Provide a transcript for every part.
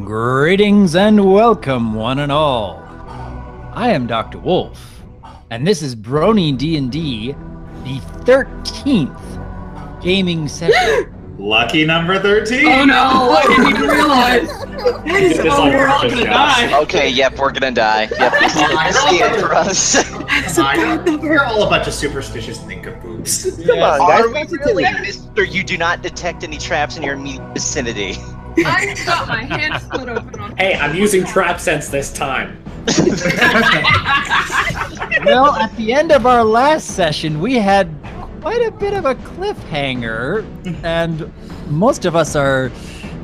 Greetings and welcome, one and all. I am Dr. Wolf, and this is Brony D&D, the 13th gaming session. Lucky number 13. Oh no, I didn't even realize. That is we're all gonna die. Okay, yep, we're gonna die. Yep, this is the end for us. You're all a bunch of superstitious nincompoops. Come on, Are guys. we really, Mister? You do not detect any traps in your immediate vicinity. I got my hand split open on. Hey, I'm using trap sense this time. Well, at the end of our last session, we had quite a bit of a cliffhanger, and most of us are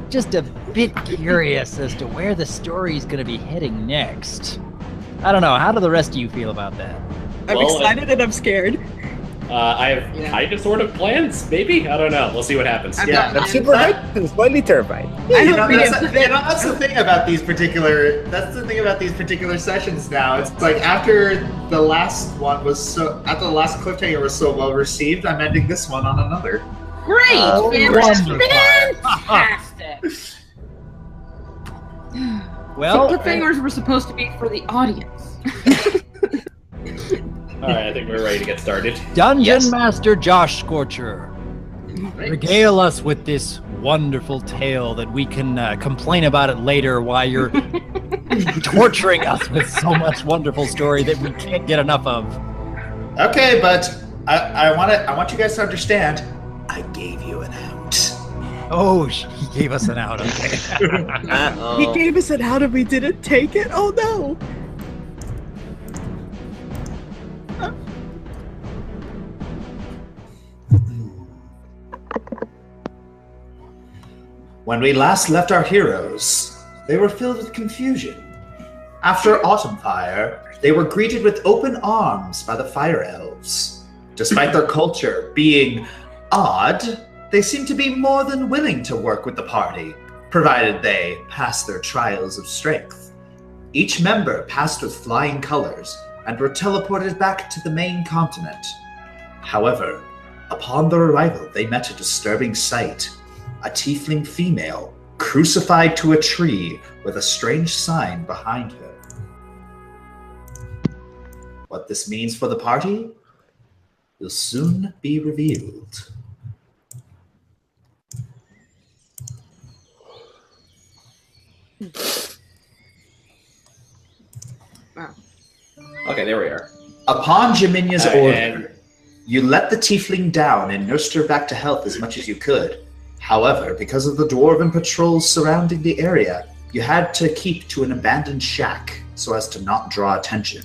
just a bit curious as to where the story's going to be heading next. I don't know, how do the rest of you feel about that? I'm excited and I'm scared. I have kind of sort of plans, maybe? I don't know. We'll see what happens. I've Yeah, got I'm super hyped and slightly terrified. That's the thing about these particular. That's the thing about these particular sessions now. It's like after the last one was so, after the last cliffhanger was so well received, I'm ending this one on another. Great! Wonderful. Fantastic! Well, Cliffhangers were supposed to be for the audience. Alright, I think we're ready to get started. Dungeon Yes. Master Josh Scorcher, regale us with this wonderful tale that we can complain about it later while you're torturing us with so much wonderful story that we can't get enough of. Okay, but I want you guys to understand. I gave you an out. Oh, he gave us an out, okay. He gave us an out and we didn't take it? Oh no! When we last left our heroes, they were filled with confusion. After Autumn Fire, they were greeted with open arms by the Fire Elves. Despite their culture being odd, they seemed to be more than willing to work with the party, provided they passed their trials of strength. Each member passed with flying colors and were teleported back to the main continent. However, upon their arrival, they met a disturbing sight. A tiefling female, crucified to a tree with a strange sign behind her. What this means for the party will soon be revealed. Wow. Okay, there we are. Upon Jaminya's And- order, you let the tiefling down and nursed her back to health as much as you could. However, because of the dwarven patrols surrounding the area, you had to keep to an abandoned shack so as to not draw attention.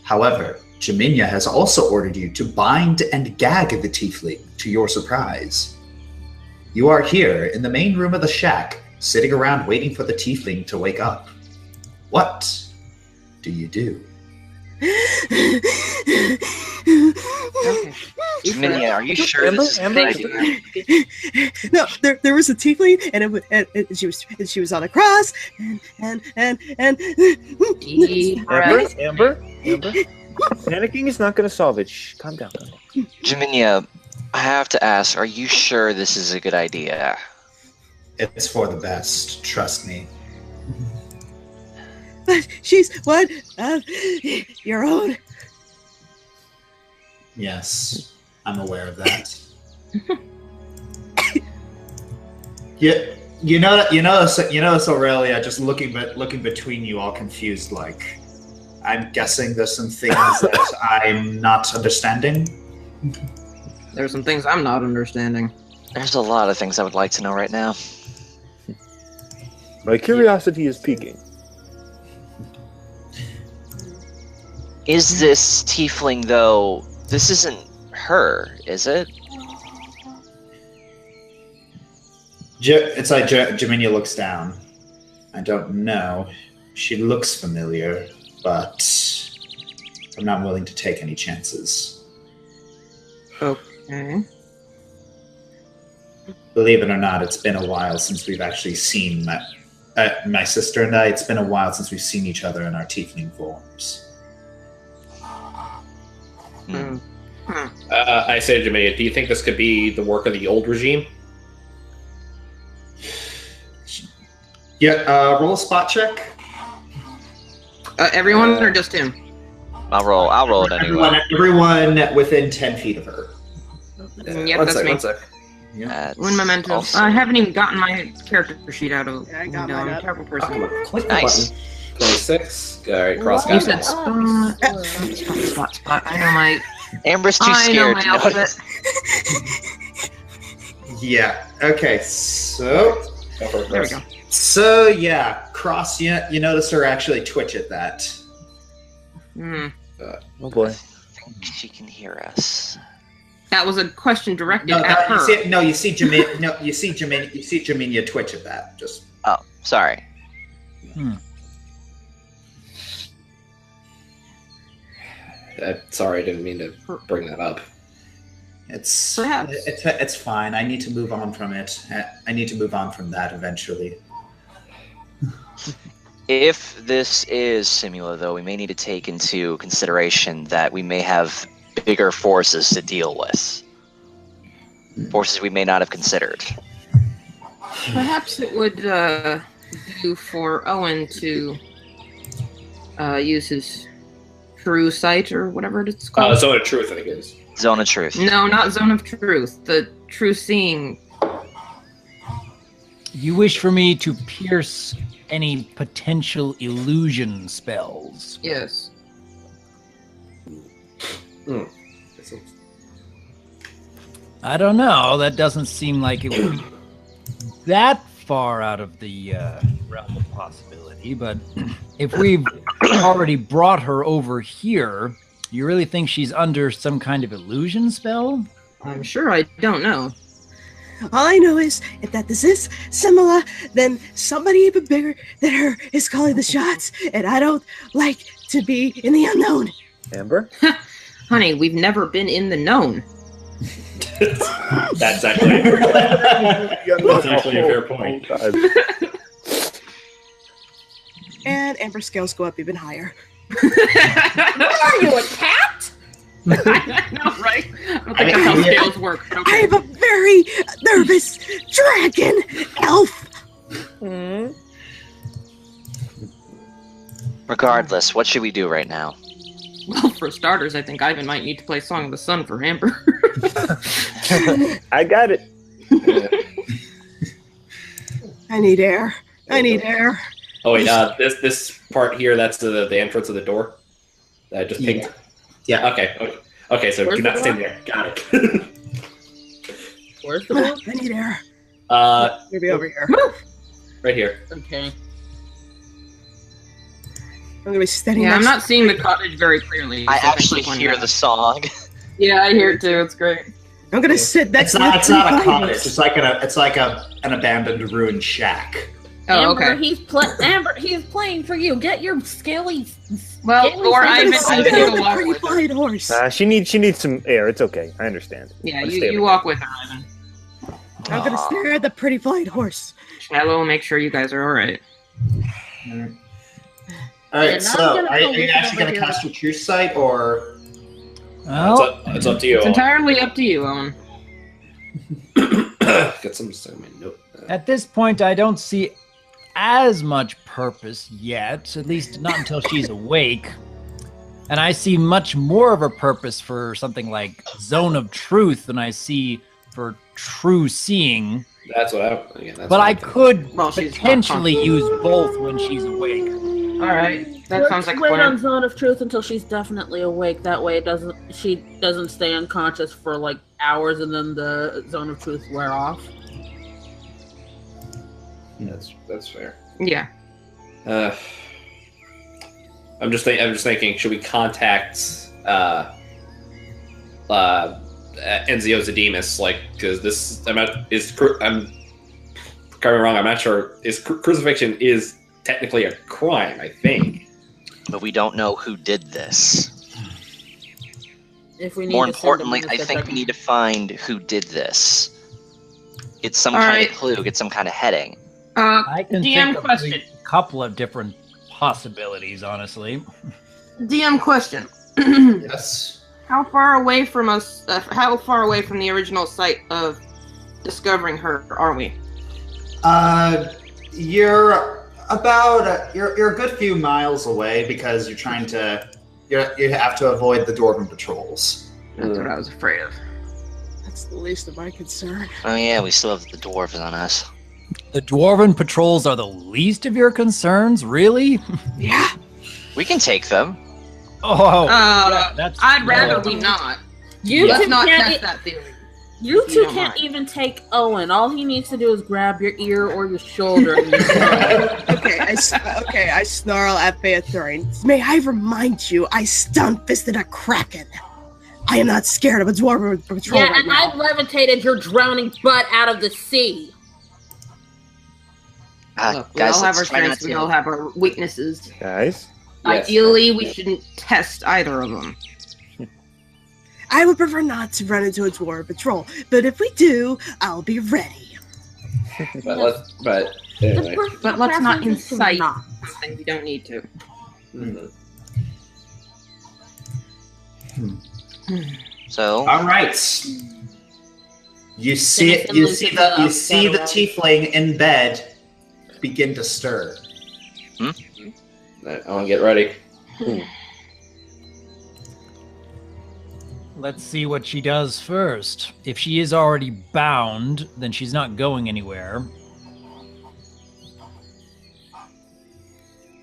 However, Jaminya has also ordered you to bind and gag the tiefling, to your surprise. You are here in the main room of the shack, sitting around waiting for the tiefling to wake up. What do you do? Okay. Minia, are you sure this is a good idea? No, there was a tiefling and she was on a cross and Amber? Panicking is not going to solve it. Shh, calm down. Jaminia, I have to ask, are you sure this is a good idea? It's for the best, trust me. But she's one of your own. Yes, I'm aware of that. You notice Aurelia just looking between you, all confused. Like, I'm guessing there's some things that I'm not understanding. There's some things I'm not understanding. There's a lot of things I would like to know right now. My curiosity is peaking. Is this tiefling, though, this isn't her, is it? It's like Jaminia looks down. I don't know. She looks familiar, but I'm not willing to take any chances. Okay. Believe it or not, it's been a while since we've actually seen my sister and I. It's been a while since we've seen each other in our tiefling forms. I say to Jaminia, do you think this could be the work of the old regime? Yeah, roll a spot check. Everyone or just him? I'll roll it anyway. Everyone within 10 feet of her. Yep, One that's sec, me. one sec. That's One memento. also- I haven't even gotten my character sheet out of. Yeah, I got no, mine I'm a up. terrible Oh, person. come on, click the Nice. button. 26. Alright, cross You out. said spot. I know my. Amber's too I know scared my to alphabet. notice. Yeah. Okay. So. Go for it, There we Chris. go. So yeah, Cross. You notice her actually twitch at that. Hmm. Oh boy. I think she can hear us. That was a question directed No, at her. you see Jaminia twitch at that. Just Oh, sorry. Sorry, I didn't mean to bring that up. Perhaps. it's fine. I need to move on from it. I need to move on from that eventually. If this is Simula, though, we may need to take into consideration that we may have bigger forces to deal with. Forces we may not have considered. Perhaps it would do for Owen to use his true sight or whatever it's called. Zone of Truth, I think it is. Zone of Truth. No, not Zone of Truth. The true seeing. You wish for me to pierce any potential illusion spells. Yes. I don't know. That doesn't seem like it would be that far out of the realm of possibility. But if we've already brought her over here, you really think she's under some kind of illusion spell? I'm sure I don't know. All I know is if that this is Simula, then somebody even bigger than her is calling the shots, and I don't like to be in the unknown. Amber? Honey, we've never been in the known. That's actually That's actually a fair point. Oh, God. And Amber's scales go up even higher. Are you a cat? I know, right? I don't think I mean, that's how yeah. scales work. but I Okay. am a very nervous dragon elf. Regardless, what should we do right now? Well, for starters, I think Ivan might need to play Song of the Sun for Amber. I got it. I need air. I need air. Oh wait, this part here, that's the entrance of the door. That I just picked. Yeah. Okay, so Where's do the not stand door? there. Got it. Where's the door? I need air. Maybe over here. Right here. Okay. I'm gonna be standing. Yeah, I'm next not seeing the cottage very clearly. I so thanks actually for pointing hear that the out. song. Yeah, I hear it too. It's great. I'm gonna sit next. It's not a cottage. It's like an abandoned ruined shack. Oh, Amber, okay. Amber, he's playing for you. Get your scaly. Well, scaly or friend Ivan, to sit Ivan, sit you down. go walk pretty with her. flying horse. She needs some air. It's okay. I understand. Yeah, Let's you, stay you over walk with her, Ivan. I'm gonna Aw. stare at the pretty flying horse. Shallow, make sure you guys are all right. All right, And I'm so gonna are go you look actually over going to here. cast your true sight, or Well, It's up to you. It's entirely up to you, Owen. Got some in my note. at this point, I don't see as much purpose yet, at least not until she's awake. And I see much more of a purpose for something like Zone of Truth than I see for True Seeing. That's what I. Again, that's But what I I'm could Well, she's potentially use both when she's awake. All right, that sounds like a Wait on plan. Zone of Truth until she's definitely awake. That way, she doesn't stay unconscious for like hours, and then the Zone of Truth wear off. That's fair. Yeah. I'm just thinking. Should we contact Enzio Zedimus? Like, because this I'm correct me wrong. I'm not sure. Crucifixion is technically a crime. I think. But we don't know who did this. If we need More to send importantly, them I in a think we second. need to find who did this. Get some All kind right. of clue. Get some kind of heading. I can DM think of question. a couple of different possibilities, honestly. DM question. yes? How far away from us? How far away from the original site of discovering her are we? You're about you're a good few miles away because you're trying to you have to avoid the Dwarven patrols. That's what I was afraid of. That's the least of my concern. Oh yeah, we still have the dwarves on us. The Dwarven patrols are the least of your concerns, really? Yeah. We can take them. Oh, yeah, that's. I'd rather we not. You Let's two not can't. test that theory. You If you two don't can't mind. even take Owen. All he needs to do is grab your ear or your shoulder. And I snarl at Beathurian. May I remind you, I stun-fisted a kraken. I am not scared of a dwarven patrol yeah, right and now. I levitated your drowning butt out of the sea. Look, we Guys, all have our let's try not strengths. We to. all have our weaknesses. Guys, Yes. Ideally, we shouldn't test either of them. I would prefer not to run into a dwarven patrol, but if we do, I'll be ready. But anyway. But let's not Preference is to incite. not. And we don't need to. Mhm. So All right. You see it. You see the tiefling in bed begin to stir. I want to get ready. Let's see what she does first. If she is already bound, then she's not going anywhere.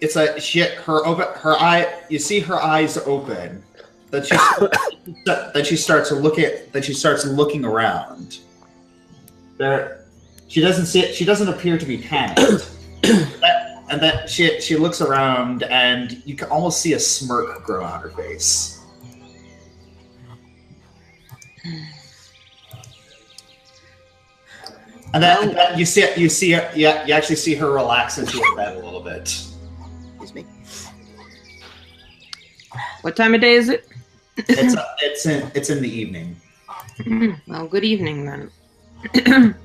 It's a shit. Her eye. You see her eyes open. Then she starts looking around. There, she doesn't see it. She doesn't appear to be panicked. And then she looks around, and you can almost see a smirk grow on her face. And then you actually see her relax into her bed a little bit. Excuse me. What time of day is it? It's in the evening. Well, good evening then.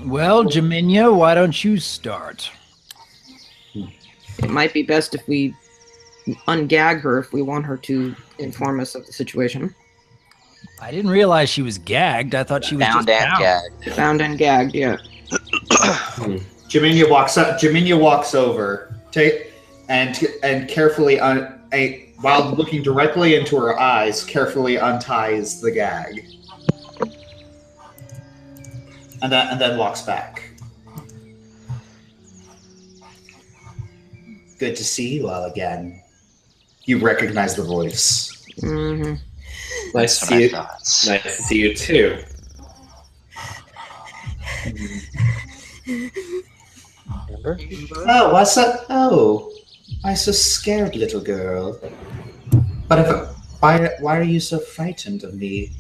Well, Jaminia, why don't you start? It might be best if we ungag her if we want her to inform us of the situation. I didn't realize she was gagged. I thought she was bound just and bound. gagged. Bound and gagged, yeah. Jaminia walks up. Jaminia walks over, and carefully while looking directly into her eyes, carefully unties the gag, and then walks back. Good to see you all again. You recognize the voice. Mm-hmm. Nice to That's what see I you. thought. Nice to see you too. remember? Oh, what's up? Oh, I'm so scared, little girl. But why are you so frightened of me?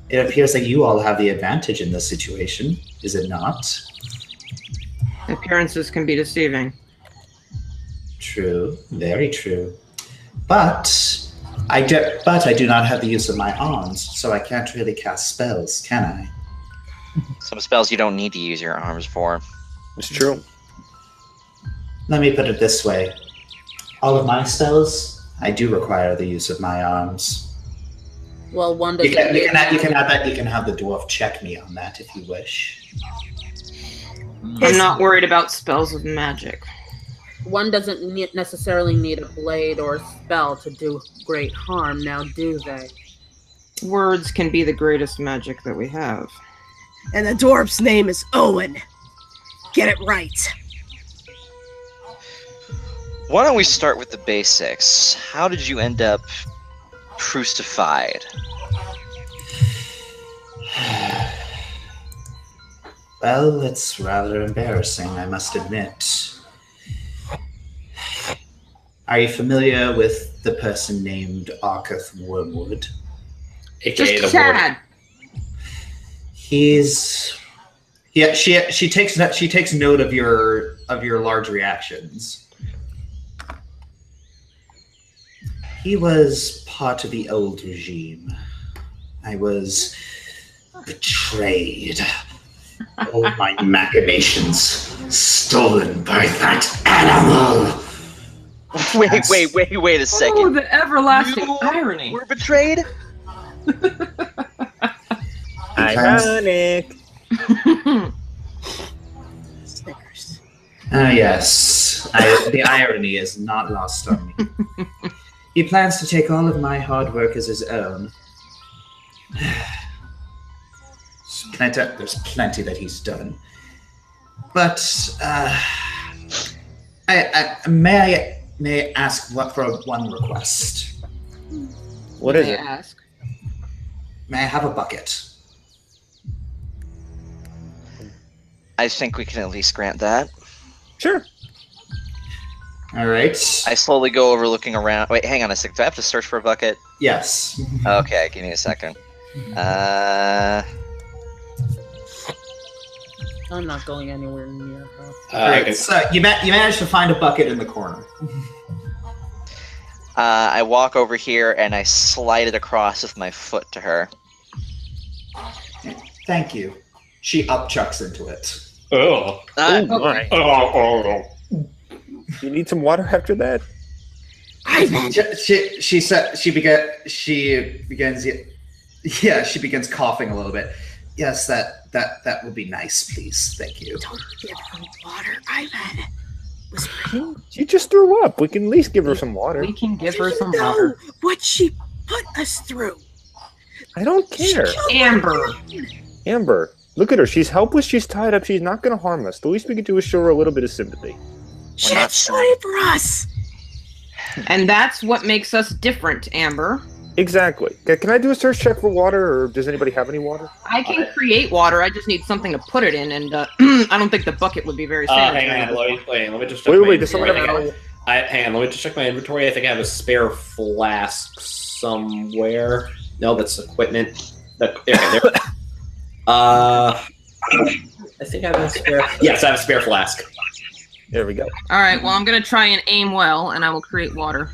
It appears that you all have the advantage in this situation, is it not? Appearances can be deceiving. True, very true. But I do not have the use of my arms, so I can't really cast spells, can I? Some spells you don't need to use your arms for. It's true. Let me put it this way. All of my spells, I do require the use of my arms. Well, one You doesn't. can have the dwarf check me on that if you wish. I'm not worried about spells of magic. One doesn't necessarily need a blade or a spell to do great harm, now do they? Words can be the greatest magic that we have. And the dwarf's name is Owen. Get it right. Why don't we start with the basics? How did you end up crucified? Well, it's rather embarrassing, I must admit. Are you familiar with the person named Arketh Wormwood? AKA Just the ward. Chad. She takes note of your large reactions. He was part of the old regime. I was betrayed. All my machinations stolen by that animal. Wait a Oh, second. the everlasting You irony. were betrayed? Ironic. Snicker. Ah, yes. The irony is not lost on me. He plans to take all of my hard work as his own. There's plenty that he's done. But, may I ask for one request? What is May it? I ask? May I have a bucket? I think we can at least grant that. Sure. All right. I slowly go over looking around. Wait, hang on a second. Do I have to search for a bucket? Yes. Okay, give me a second. I'm not going anywhere near her. All right. So you managed to find a bucket in the corner. I walk over here and I slide it across with my foot to her. Thank you. She upchucks into it. Oh. Oh my. Oh. You need some water after that? She begins coughing a little bit. Yes, that would be nice, please. Thank you. Don't give her water, Ivan. She just threw up. We can at least give her some water. We can give her Do some you know water. what she put us through? I don't care. Amber. Amber, look at her. She's helpless. She's tied up. She's not going to harm us. The least we can do is show her a little bit of sympathy. She not had started for us. And that's what makes us different, Amber. Exactly. Can I do a search check for water, or does anybody have any water? I can create water. I just need something to put it in, and I don't think the bucket would be very sanitary. Hang on, let me just check Wait, my does someone have inventory. any? Hang on, let me just check my inventory. I think I have a spare flask somewhere. No, that's equipment. There. I think I have a spare. Yes, I have a spare flask. There we go. All right, well, I'm going to try and aim well, and I will create water.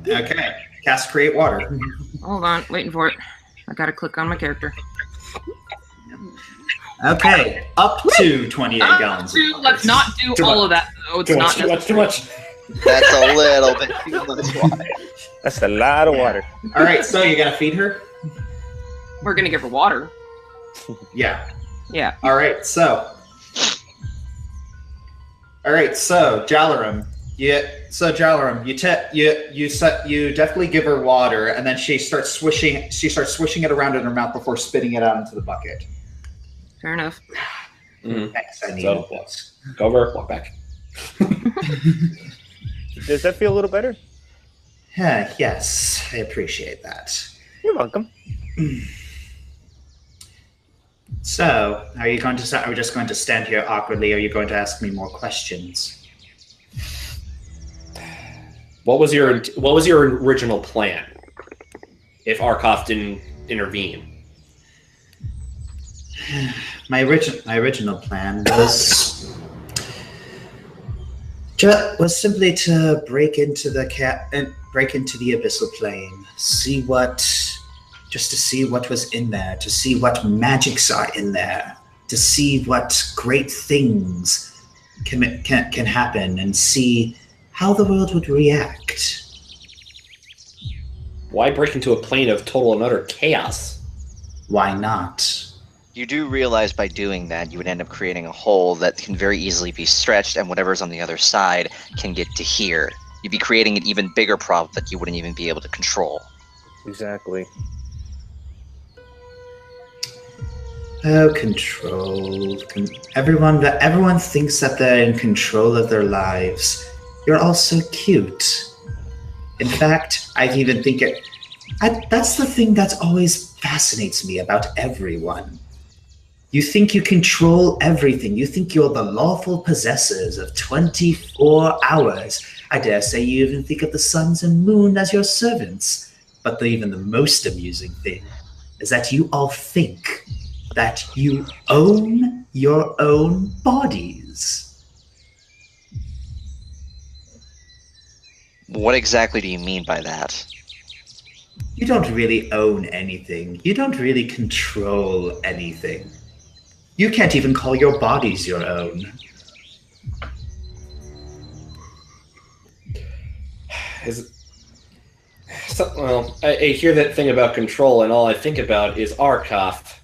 Okay. Cast create water. Hold on, waiting for it. I got to click on my character. Okay. Up to 28 gallons. Let's not do Too all much. of that. Oh, it's Too not much, too much. That's a little bit too much water. That's a lot of water. All right. So you're gonna feed her? We're going to give her water. Yeah. Yeah. All right. So Jalaram, you definitely give her water, and then she starts swishing it around in her mouth before spitting it out into the bucket. Fair enough. Thanks, I needed So, this. go over, walk back. Does that feel a little better? Yes, I appreciate that. You're welcome. So, are we just going to stand here awkwardly, or are you going to ask me more questions? What was your original plan? If Arkoff didn't intervene, My original plan was simply to break into the abyssal plane, just to see what was in there, to see what magics are in there, to see what great things can happen, and see how the world would react. why break into a plane of total and utter chaos? Why not? You do realize by doing that, you would end up creating a hole that can very easily be stretched, and whatever's on the other side can get to here. You'd be creating an even bigger problem that you wouldn't even be able to control. Exactly. Oh, control. Everyone thinks that they're in control of their lives. You're all so cute. In fact, that's the thing that always fascinates me about everyone. You think you control everything. You think you're the lawful possessors of 24 hours. I dare say you even think of the suns and moon as your servants. But even the most amusing thing is that you all think that you own your own bodies. What exactly do you mean by that? You don't really own anything. You don't really control anything. You can't even call your bodies your own. I hear that thing about control, and all I think about is Arkoff.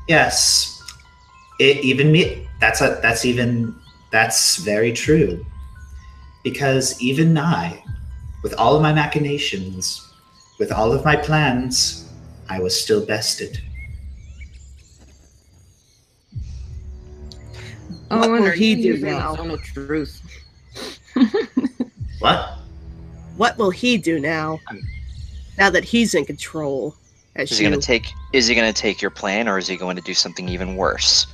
Yes. That's very true. Because even I, with all of my machinations, with all of my plans, I was still bested. What will are he you do using now? Zone of Truth? What? What will he do now? Now that he's in control, as Is he gonna take your plan, or is he going to do something even worse?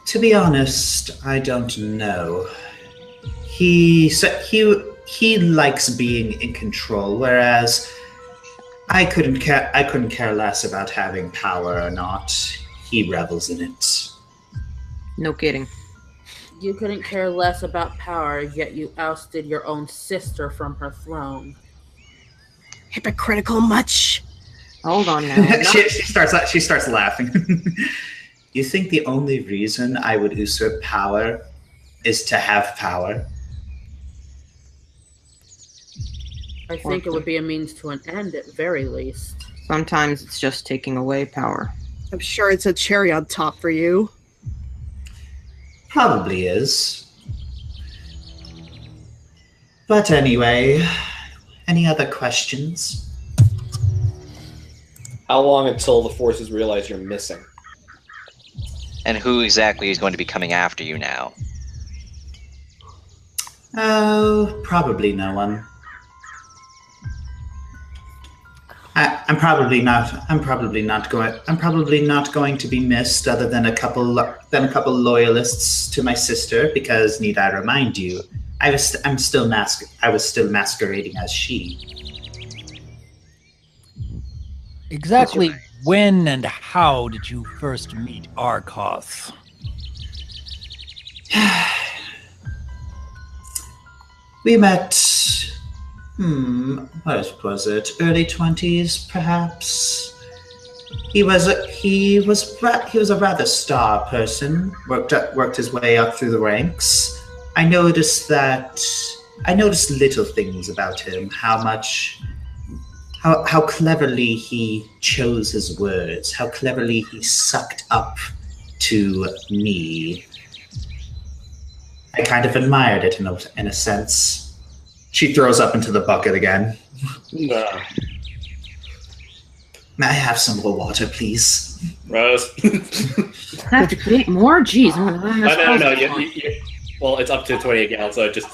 To be honest, I don't know. He likes being in control, whereas I couldn't care less about having power or not. He revels in it. No kidding. You couldn't care less about power, yet you ousted your own sister from her throne. Hypocritical much? Hold on now. she starts laughing. You think the only reason I would usurp power is to have power? I think it would be a means to an end at very least. Sometimes it's just taking away power. I'm sure it's a cherry on top for you. Probably is. But anyway, any other questions? How long until the forces realize you're missing? And who exactly is going to be coming after you now? Oh, probably no one. I'm probably not going to be missed, other than a couple loyalists to my sister. Because need I remind you, I was still masquerading as she. Exactly when and how did you first meet Arkoth? We met. What was it? Early 20s, perhaps. He was a rather star person. Worked his way up through the ranks. I noticed little things about him. How cleverly he chose his words. How cleverly he sucked up to me. I kind of admired it in a sense. She throws up into the bucket again. May I have some more water, please? Rose. I have to create more? Jeez. No. Well, it's up to 28 gallons, so I just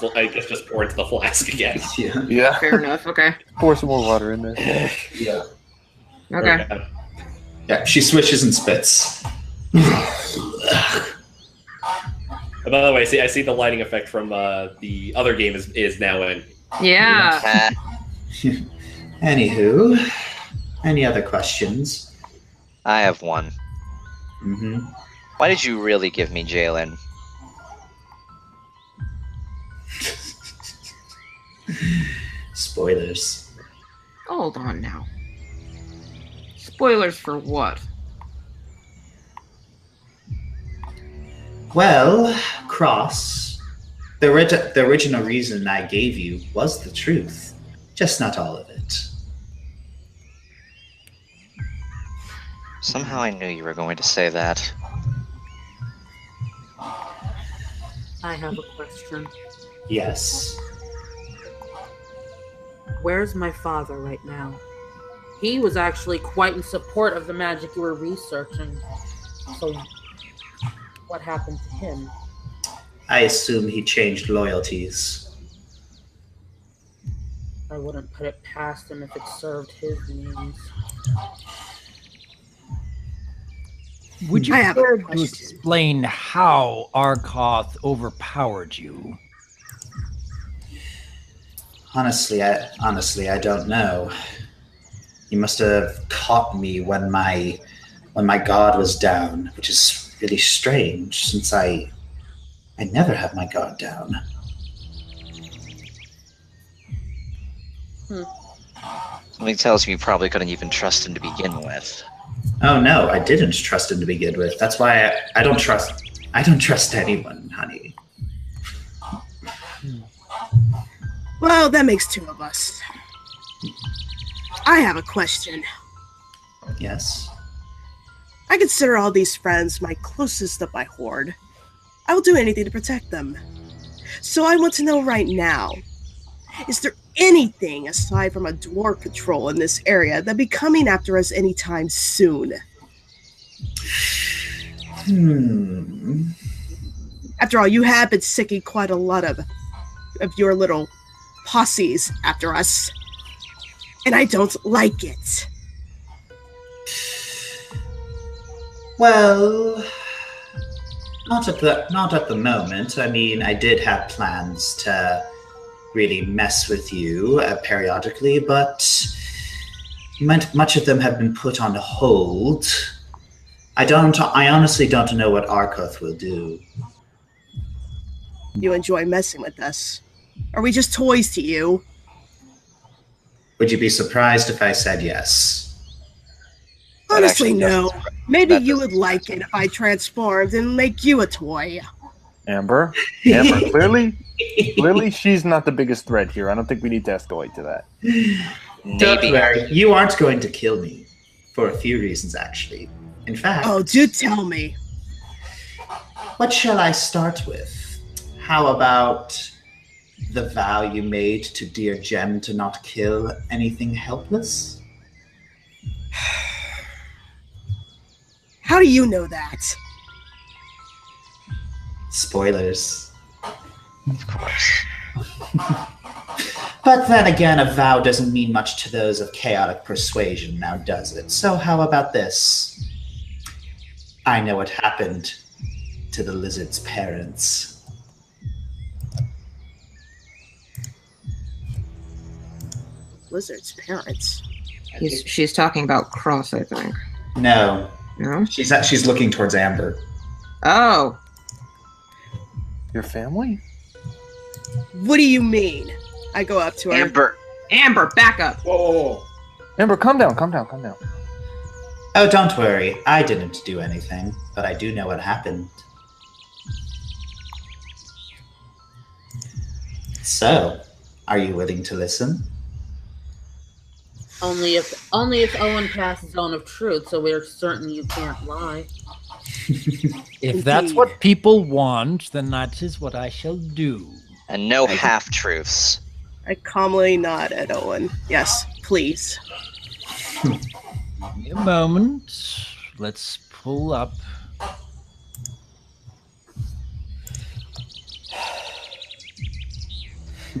pour into the flask again. Yeah. Fair enough. Okay. Pour some more water in there. Yeah. Okay. Yeah, she swishes and spits. By the way, I see the lighting effect from the other game is now in. Yeah. Anywho, any other questions? I have one. Mm-hmm. Why did you really give me Jalen? Spoilers. Hold on now. Spoilers for what? Well, Cross, the original reason I gave you was the truth, just not all of it. Somehow I knew you were going to say that. I have a question. Yes. Where's my father right now? He was actually quite in support of the magic you were researching. So, what happened to him? I assume he changed loyalties. I wouldn't put it past him if it served his needs. Would you I have a care to question. explain how Arkoth overpowered you? Honestly, I don't know. He must have caught me when my guard was down, which is really strange since I never have my guard down. Something tells me you probably couldn't even trust him to begin with. Oh no, I didn't trust him to begin with. That's why I don't trust anyone, honey. Well, that makes two of us. I have a question. Yes. I consider all these friends my closest of my horde. I will do anything to protect them. So I want to know right now, is there anything aside from a dwarf patrol in this area that be coming after us anytime soon? After all, you have been sicking quite a lot of your little posses after us. And I don't like it. Well, not at the moment. I mean, I did have plans to really mess with you periodically, but much of them have been put on hold. I honestly don't know what Arkoth will do. You enjoy messing with us. Are we just toys to you? Would you be surprised if I said yes? Honestly, actually no. doesn't- Maybe that you doesn't would like it if I transformed and make you a toy. Amber, clearly she's not the biggest threat here. I don't think we need to escalate to that. Don't Maybe. worry, you aren't going to kill me. For a few reasons, actually. In fact, Oh, do tell me. what shall I start with? How about the vow you made to dear Jem to not kill anything helpless? How do you know that? Spoilers. Of course. But then again, a vow doesn't mean much to those of chaotic persuasion, now does it? So how about this? I know what happened to the lizard's parents. Lizard's parents. She's talking about Cross, I think. No, No? she's looking towards Amber. Oh, Your family? What do you mean? I go up to her. Amber, back up. Whoa. Amber, calm down. Oh, don't worry. I didn't do anything, but I do know what happened. So, are you willing to listen? Only if Owen passes Zone of Truth, so we're certain you can't lie. If that's what people want, then that is what I shall do. And no half truths. I calmly nod at Owen. Yes, please. Give me a moment. Let's pull up.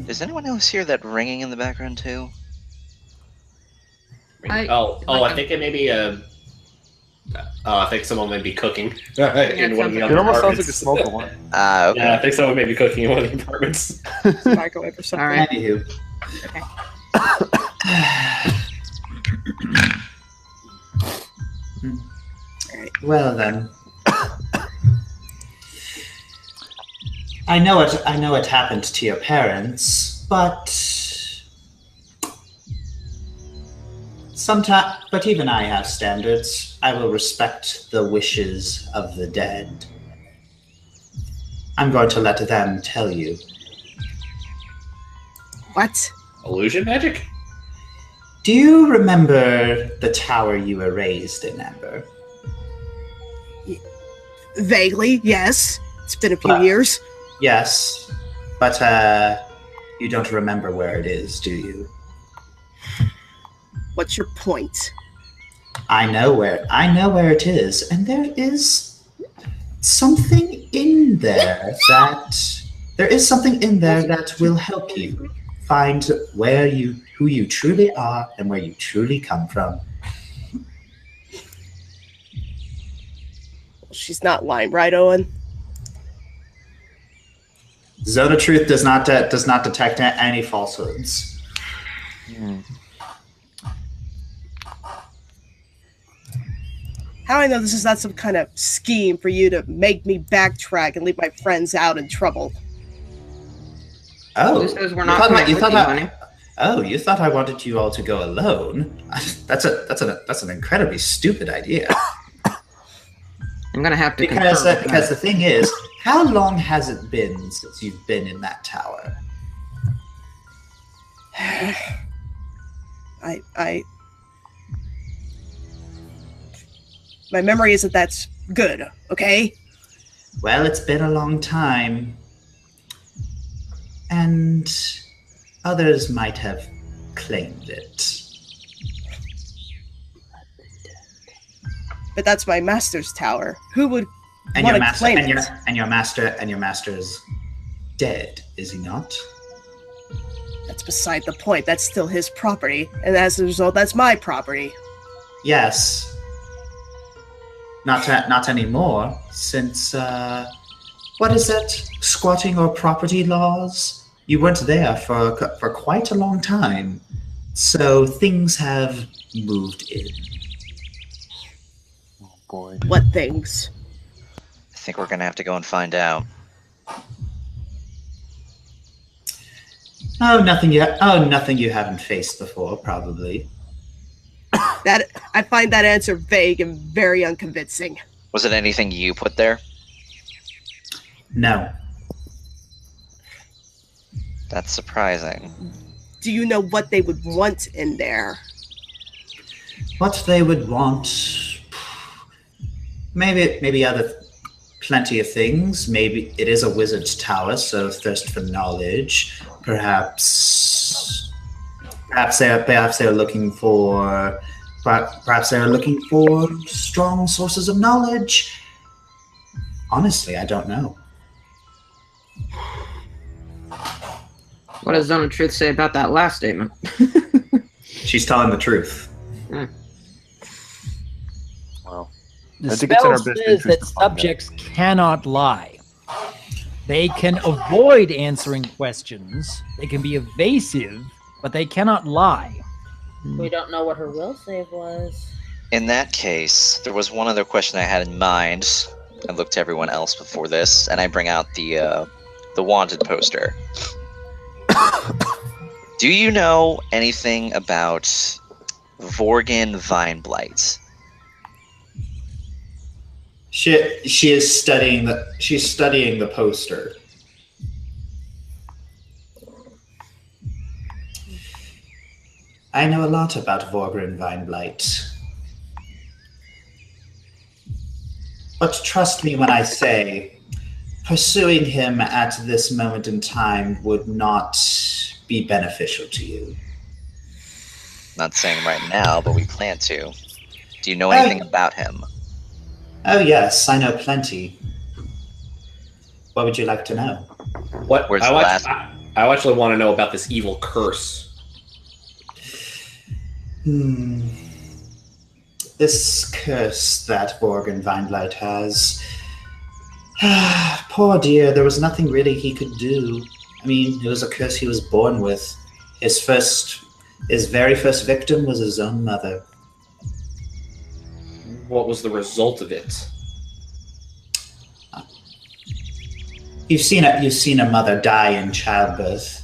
Does anyone else hear that ringing in the background too? I think it may be a. I think someone may be cooking in one of the It other almost sounds like a apartments. smoke alarm. Okay. Yeah, I think someone may be cooking in one of the apartments. Microwave or something. All right. Anywho. Okay. Well then. I know what happened to your parents, but even I have standards. I will respect the wishes of the dead. I'm going to let them tell you. What? Illusion magic? Do you remember the tower you were raised in, Amber? Vaguely, yes. It's been a few Well- years. Yes, but you don't remember where it is, do you? What's your point? I know where it is, and there is something in there that will help you find who you truly are and where you truly come from. She's not lying, right, Owen? Zone of Truth does not detect any falsehoods. How do I know this is not some kind of scheme for you to make me backtrack and leave my friends out in trouble? Oh, Who says we're not coming with you, honey? Oh, you thought I wanted you all to go alone? That's an incredibly stupid idea. I'm gonna have to Because confirm. because the thing is, how long has it been since you've been in that tower? My memory isn't that good, okay? Well, it's been a long time. And others might have claimed it. But that's my master's tower. Who would And want your to master claim and it? your master is dead, is he not? That's beside the point. That's still his property. And as a result, that's my property. Yes. Not anymore, since what is it? Squatting or property laws? You weren't there for quite a long time, so things have moved in. Oh boy. What things? I think we're gonna have to go and find out. Nothing you haven't faced before, probably. That I find that answer vague and very unconvincing. Was it anything you put there? No. That's surprising. Do you know what they would want in there? What they would want, maybe plenty of things. Maybe it is a wizard's tower, so thirst for knowledge. Perhaps they're looking for strong sources of knowledge. Honestly, I don't know. What does Zone of Truth say about that last statement? She's telling the truth. Well, The I think it's in spell our best says interest that to find out. subjects cannot lie. They can avoid answering questions. They can be evasive, but they cannot lie. We don't know what her will save was. In that case, there was one other question I had in mind. I looked to everyone else before this, and I bring out the wanted poster. Do you know anything about Vorgan Vineblight? She is studying the poster. I know a lot about Vorgren Vineblight. But trust me when I say, pursuing him at this moment in time would not be beneficial to you. Not saying right now, but we plan to. Do you know anything about him? Oh yes, I know plenty. What would you like to know? What? I actually want to know about this evil curse. This curse that Vorgan Vineblight has. Poor dear, there was nothing really he could do. I mean, it was a curse he was born with. His very first victim was his own mother. What was the result of it? You've seen a mother die in childbirth.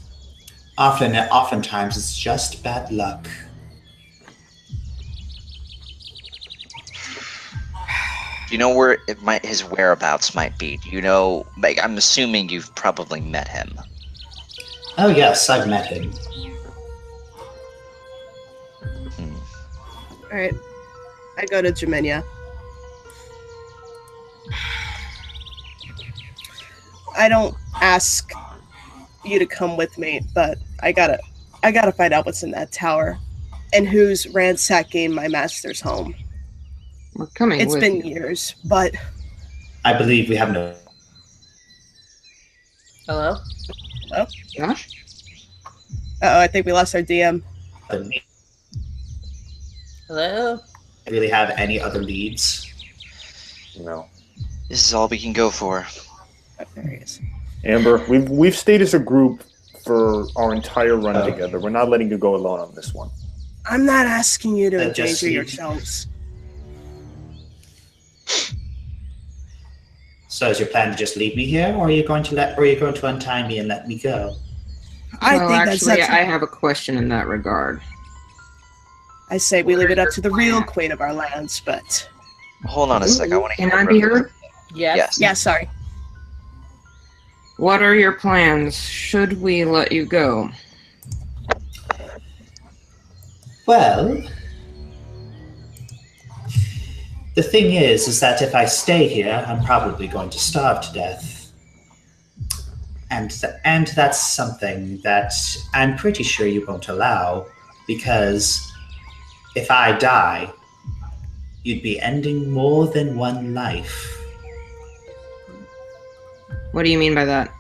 Oftentimes it's just bad luck. Do you know where his whereabouts might be? Do you know? Like, I'm assuming you've probably met him. Oh yes, I've met him. Alright. I go to Gemenia. I don't ask you to come with me, but I gotta find out what's in that tower and who's ransacking my master's home. We're coming. It's with been you. years, but I believe we have no. Hello? Josh? uh-oh, I think we lost our DM. Hello? Really have any other leads? No. This is all we can go for. Oh, there he is. Amber, we've stayed as a group for our entire run together. We're not letting you go alone on this one. I'm not asking you to That just endanger seems- yourselves. So is your plan to just leave me here, or are you going to untie me and let me go? I Well, think actually, that's I have a question in that regard. I say we leave it up to the real queen of our lands, but Hold on a sec. I want to Can hear. I be heard? Yes? Yes. yeah, sorry. What are your plans? Should we let you go? Well, The thing is that if I stay here, I'm probably going to starve to death. And that's something that I'm pretty sure you won't allow, because if I die, you'd be ending more than one life. What do you mean by that?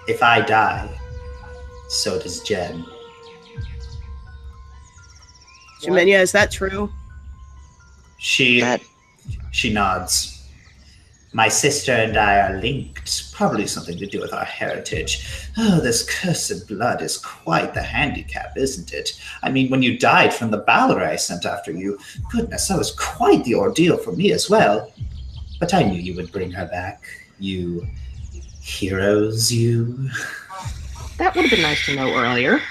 If I die, so does Jen. Jimenia, is that true? She nods. My sister and I are linked, probably something to do with our heritage. Oh, this cursed blood is quite the handicap, isn't it? I mean, when you died from the Balor I sent after you, goodness, that was quite the ordeal for me as well. But I knew you would bring her back. You heroes, you. That would have been nice to know earlier.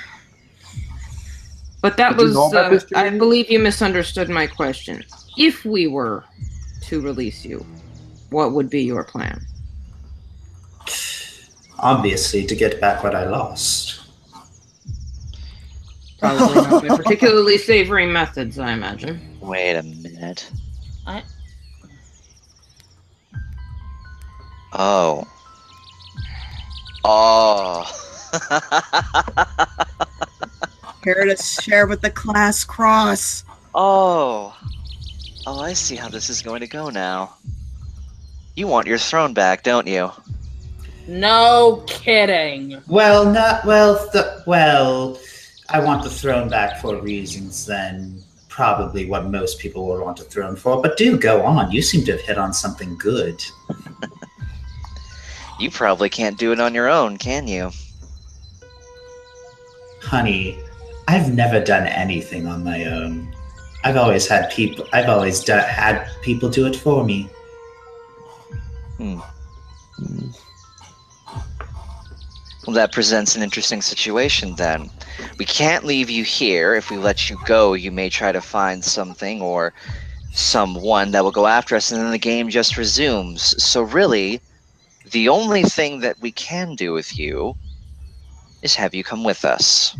But that Did you know about was, this, I Julian? believe you misunderstood my question. If we were to release you, what would be your plan? Obviously, to get back what I lost. Probably not by particularly savory methods, I imagine. Wait a minute. I- Oh. Oh. Here to share with the class cross. Oh. Oh, I see how this is going to go now. You want your throne back, don't you? No kidding. Well, I want the throne back for reasons than probably what most people would want a throne for. But do go on. You seem to have hit on something good. You probably can't do it on your own, can you? Honey, I've never done anything on my own. I've always had people. I've always had people do it for me. Well, that presents an interesting situation then. We can't leave you here. If we let you go, you may try to find something or someone that will go after us, and then the game just resumes. So really, the only thing that we can do with you is have you come with us.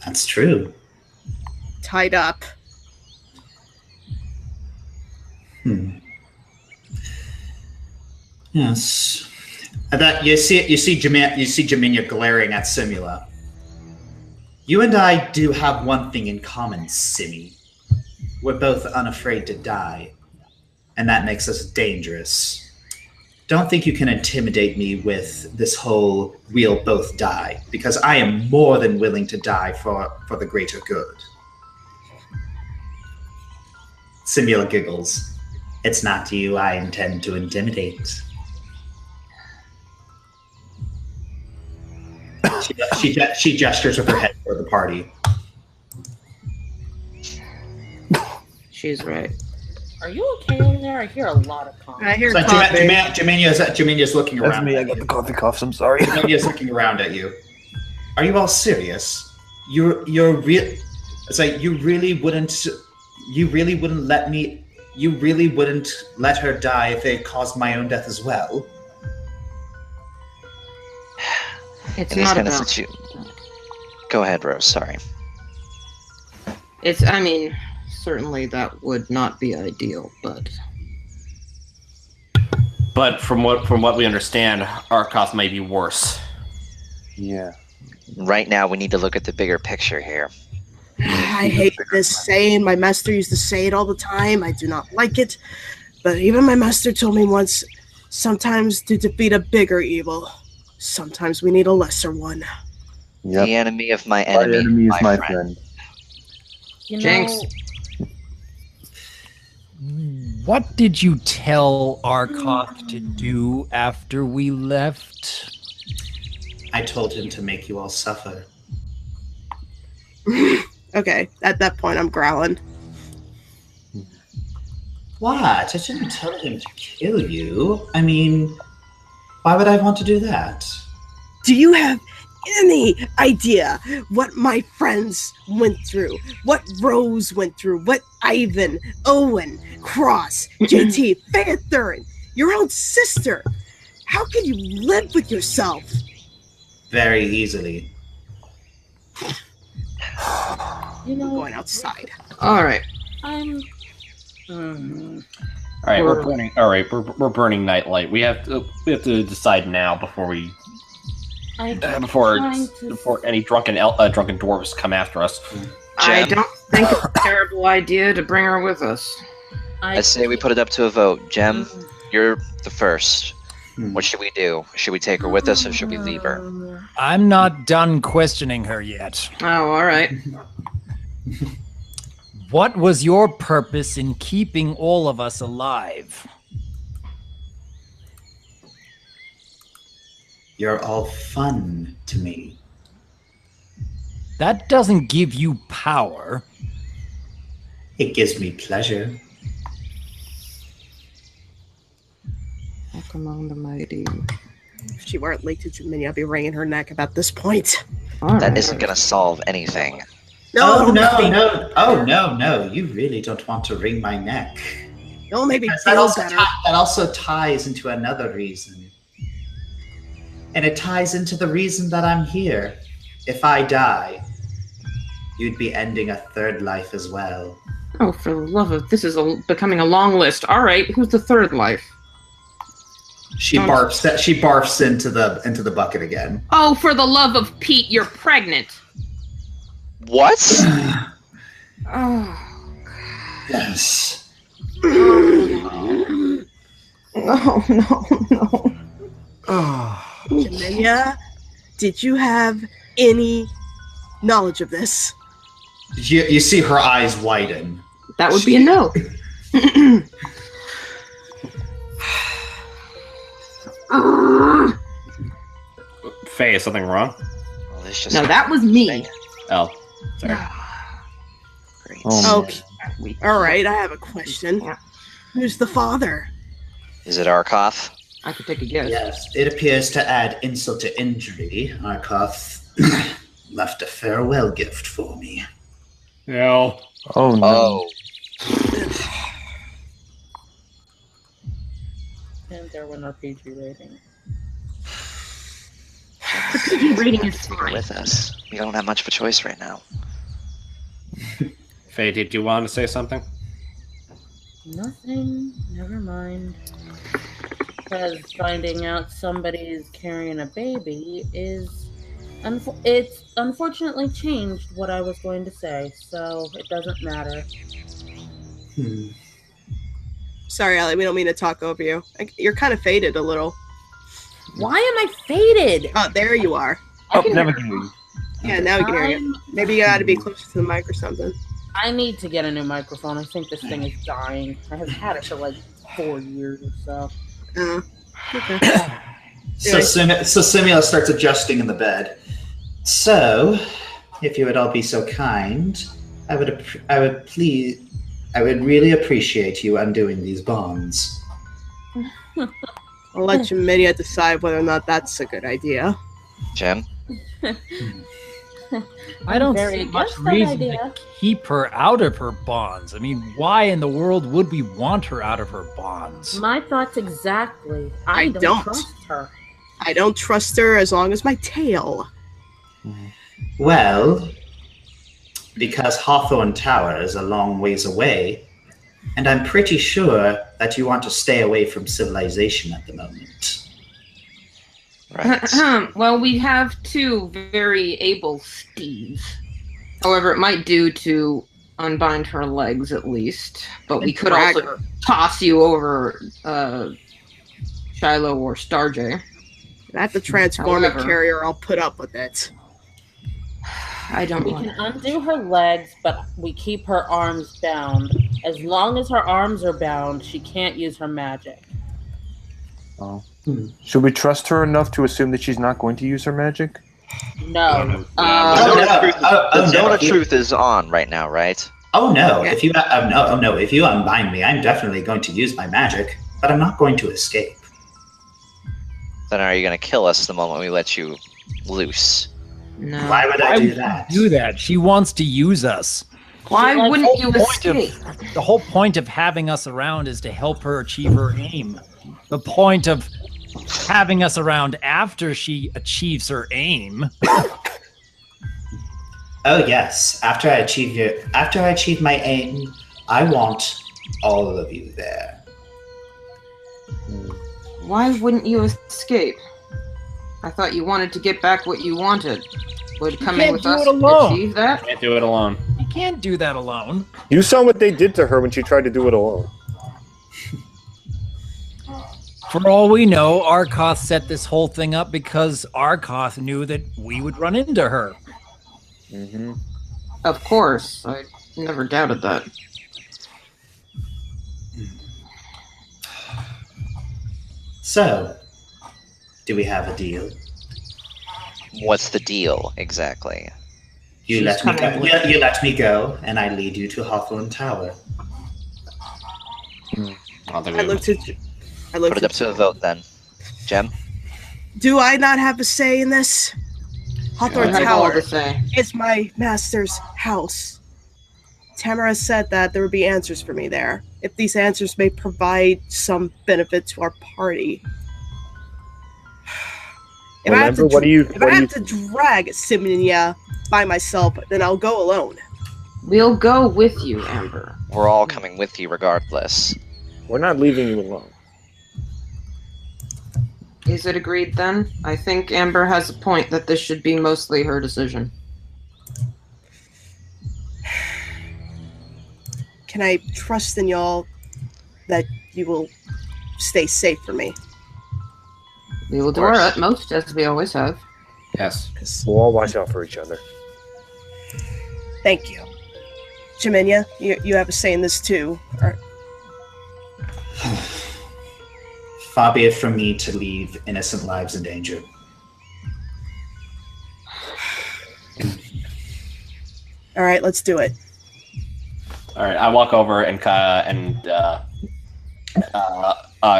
That's true. Tied up. Yes. That you see Jaminia glaring at Simula. You and I do have one thing in common, Simi. We're both unafraid to die, and that makes us dangerous. Don't think you can intimidate me with this whole "we'll both die," because I am more than willing to die for the greater good. Simula giggles. It's not you I intend to intimidate. She gestures with her head toward the party. She's right. Are you okay over there? I hear a lot of comments. I hear So coughing. Jaminia's looking That's around. me. I at got you. the coffee coughs. I'm sorry. Jaminia's looking around at you. Are you all serious? You're real. It's like you really wouldn't let her die if it caused my own death as well. It's In this not kind of about. Go ahead, Rose. Sorry. I mean, certainly that would not be ideal, but But from what we understand, Arkoth may be worse. Yeah. Right now, we need to look at the bigger picture here. I hate this saying. My master used to say it all the time. I do not like it. But even my master told me once, sometimes to defeat a bigger evil, sometimes we need a lesser one. Yep. The enemy of my My enemy, enemy is my friend. friend. You know, Jinx. What did you tell Arkoth to do after we left? I told him to make you all suffer. Okay, at that point I'm growling. What? I didn't tell him to kill you. I mean, why would I want to do that? Do you have any idea what my friends went through? What Rose went through? What Ivan, Owen, Cross, JT, Phantherin, your own sister? How can you live with yourself? Very easily. you I'm know, going outside. all right. I'm Mhm. All right, we're Or- burning. All right, we're burning nightlight. We have to decide now before we I'm before trying to- any drunken dwarves come after us. I Jem, don't think it's a terrible idea to bring her with us. I say we put it up to a vote. Jem, Mm. you're the first. What should we do? Should we take her with us or should we leave her? I'm not done questioning her yet. Oh, all right. What was your purpose in keeping all of us alive? You're all fun to me. That doesn't give you power. It gives me pleasure. Walk among the mighty. If she weren't linked to Jaminia, I'd be wringing her neck about this point. All That right. isn't going to solve anything. Oh, don't no, make me- no. Oh, no. You really don't want to wring my neck. Don't make me Because that feel also, better. that also ties into another reason. And it ties into the reason that I'm here. If I die, you'd be ending a third life as well. Oh, for the love of this is becoming a long list. All right, who's the third life? She barfs. She barfs into the bucket again. Oh, for the love of Pete, you're pregnant. What? Oh, Yes. no, no. Jaminia, did you have any knowledge of this? You see her eyes widen. That would be a no. Faye, is something wrong? Well, this just No, that was me. Oh, sorry. Great. Oh, Okay. All right, I have a question. Who's the father? Is it Arkoth? I could take a guess. Yes, it appears to add insult to injury. Arkoth left a farewell gift for me. No. Oh no. Oh, And there went our PG rating. PG rating is take her fine. with us. We don't have much of a choice right now. Faye, did you want to say something? Nothing. Never mind. Because finding out somebody is carrying a baby is, it's unfortunately changed what I was going to say, so it doesn't matter. Sorry, Allie, we don't mean to talk over you. You're kind of faded a little. Why am I faded? Oh, there you are. I Oh, can never hear- can you. Yeah, now we can hear you. I'm- Maybe you gotta be closer to the mic or something. I need to get a new microphone. I think this thing is dying. I have had it for like 4 years or so. Okay. So Simula starts adjusting in the bed. So, if you would all be so kind, I would really appreciate you undoing these bonds. I'll let Jaminia decide whether or not that's a good idea. Jem? I don't Very see much against that reason idea. to keep her out of her bonds. I mean, why in the world would we want her out of her bonds? My thoughts exactly. I I don't. don't trust her. I don't trust her as long as my tail. Well, because Hawthorne Tower is a long ways away, and I'm pretty sure that you want to stay away from civilization at the moment. Right. Well, we have two very able steeds. However, it might do to unbind her legs at least. But we And could drag also toss you over Shiloh or Starjay. If I have to transform a However- carrier, I'll put up with it. I don't We want can undo her legs, but we keep her arms bound. As long as her arms are bound, she can't use her magic. Should we trust her enough to assume that she's not going to use her magic? No. The zone of no. truth is on right now, right? Oh no! Yeah. If you if you unbind me, I'm definitely going to use my magic, but I'm not going to escape. Then are you going to kill us the moment we let you loose? No. Why would I do that? Do that. She wants to use us. Why Like, wouldn't you point of- escape? The whole point of having us around is to help her achieve her aim. The point of having us around after she achieves her aim. Oh yes. After I achieve my aim, I want all of you there. Why wouldn't you escape? I thought you wanted to get back what you wanted. Would coming with us achieve that? Can't do it alone. You can't do that alone. You saw what they did to her when she tried to do it alone. For all we know, Arkoth set this whole thing up because Arkoth knew that we would run into her. Mm-hmm. Of course. I never doubted that. So, do we have a deal? What's the deal exactly? You She's let me go. coming with- You let me go, and I lead you to Hawthorne Tower. I I looked at. Put it up to a vote then. Jem? Do I not have a say in this? Hawthorne You have all Tower to say. is my master's house. Tamara said that there would be answers for me there, if these answers may provide some benefit to our party. If I have to, drag Siminia by myself, then I'll go alone. We'll go with you, Amber. We're all coming with you regardless. We're not leaving you alone. Is it agreed then? I think Amber has a point that this should be mostly her decision. Can I trust in y'all that you will stay safe for me? We will do our utmost, as we always have. Yes. We'll all watch out for each other. Thank you. Jaminia, you have a say in this too. Far be it from me to leave innocent lives in danger. All right, let's do it. All right. I walk over and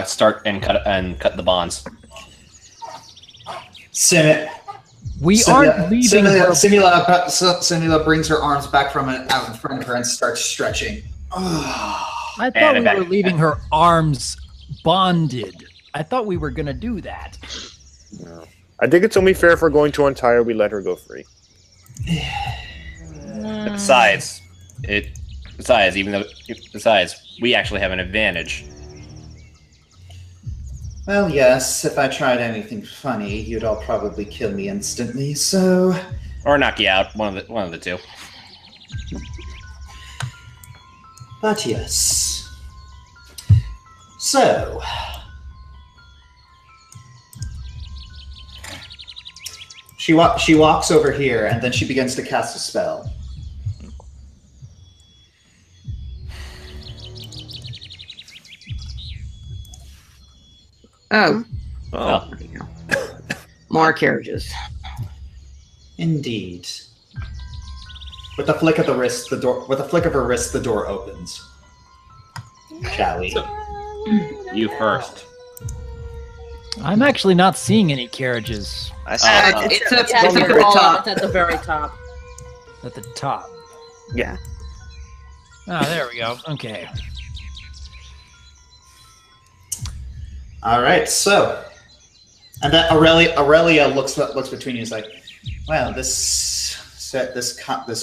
start and cut the bonds. We aren't leaving her. Simula brings her arms back from out in front of her and starts stretching. I thought we were leaving her arms bonded. I thought we were going to do that. No. I think it's only fair if we're going to untie her, we let her go free. Besides, we actually have an advantage. Well, yes, if I tried anything funny, you'd all probably kill me instantly, so... Or knock you out, one of the two. But yes. So... She walks over here, and then she begins to cast a spell. Oh. Oh. There you go. More carriages. Indeed. With a flick of the wrist, the door. With a flick of her wrist, the door opens. Shall we? You first. I'm actually not seeing any carriages It's at the very top. It's at the very top. at the top. Yeah. Oh, there we go. Okay. All right. So, and then Aurelia looks between you. And is like, well, this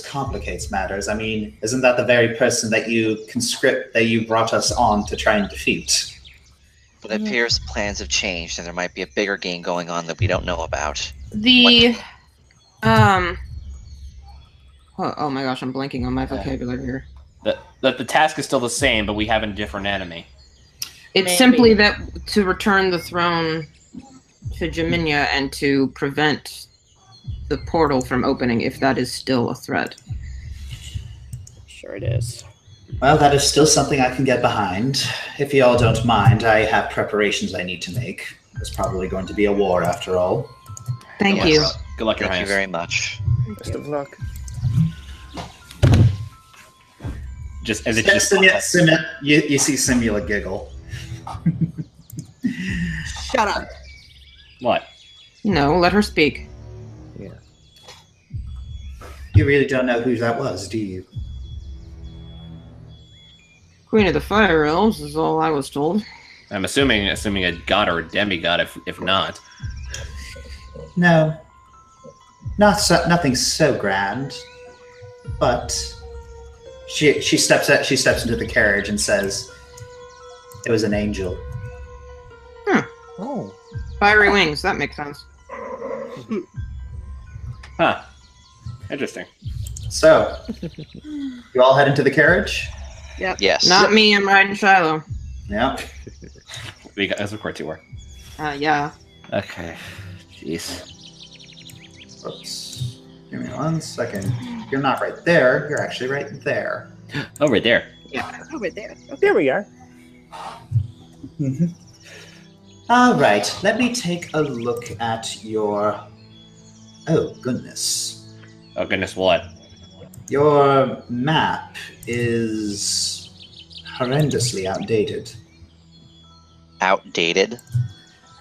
complicates matters. I mean, isn't that the very person that you brought us on to try and defeat? But it appears plans have changed, and there might be a bigger game going on that we don't know about. Oh my gosh, I'm blanking on my vocabulary here. The task is still the same, but we have a different enemy. It's simply that to return the throne to Jaminia and to prevent the portal from opening, if that is still a threat. Sure it is. Well, that is still something I can get behind. If you all don't mind, I have preparations I need to make. There's probably going to be a war after all. Thank you. Good luck, Your Thank you Highness. very much. Best of luck. Just as it You see Simula giggle. Shut up. What? No, let her speak. You really don't know who that was, do you? Queen of the Fire Elves is all I was told. I'm assuming a god or a demigod. If not, No, nothing so grand, but She steps into the carriage and says, "It was an angel." Oh. Fiery wings. That makes sense. Huh. Interesting. So, you all head into the carriage? Yes. Not me. I'm riding Shiloh. Yeah. As of course you were. Yeah. Okay. Jeez. Oops. Give me 1 second. You're not right there. You're actually right there. Oh, right there. Over there. Okay. There we are. Mm-hmm. All right. Let me take a look at your. Oh goodness. Oh goodness, what? Your map is horrendously outdated. Outdated.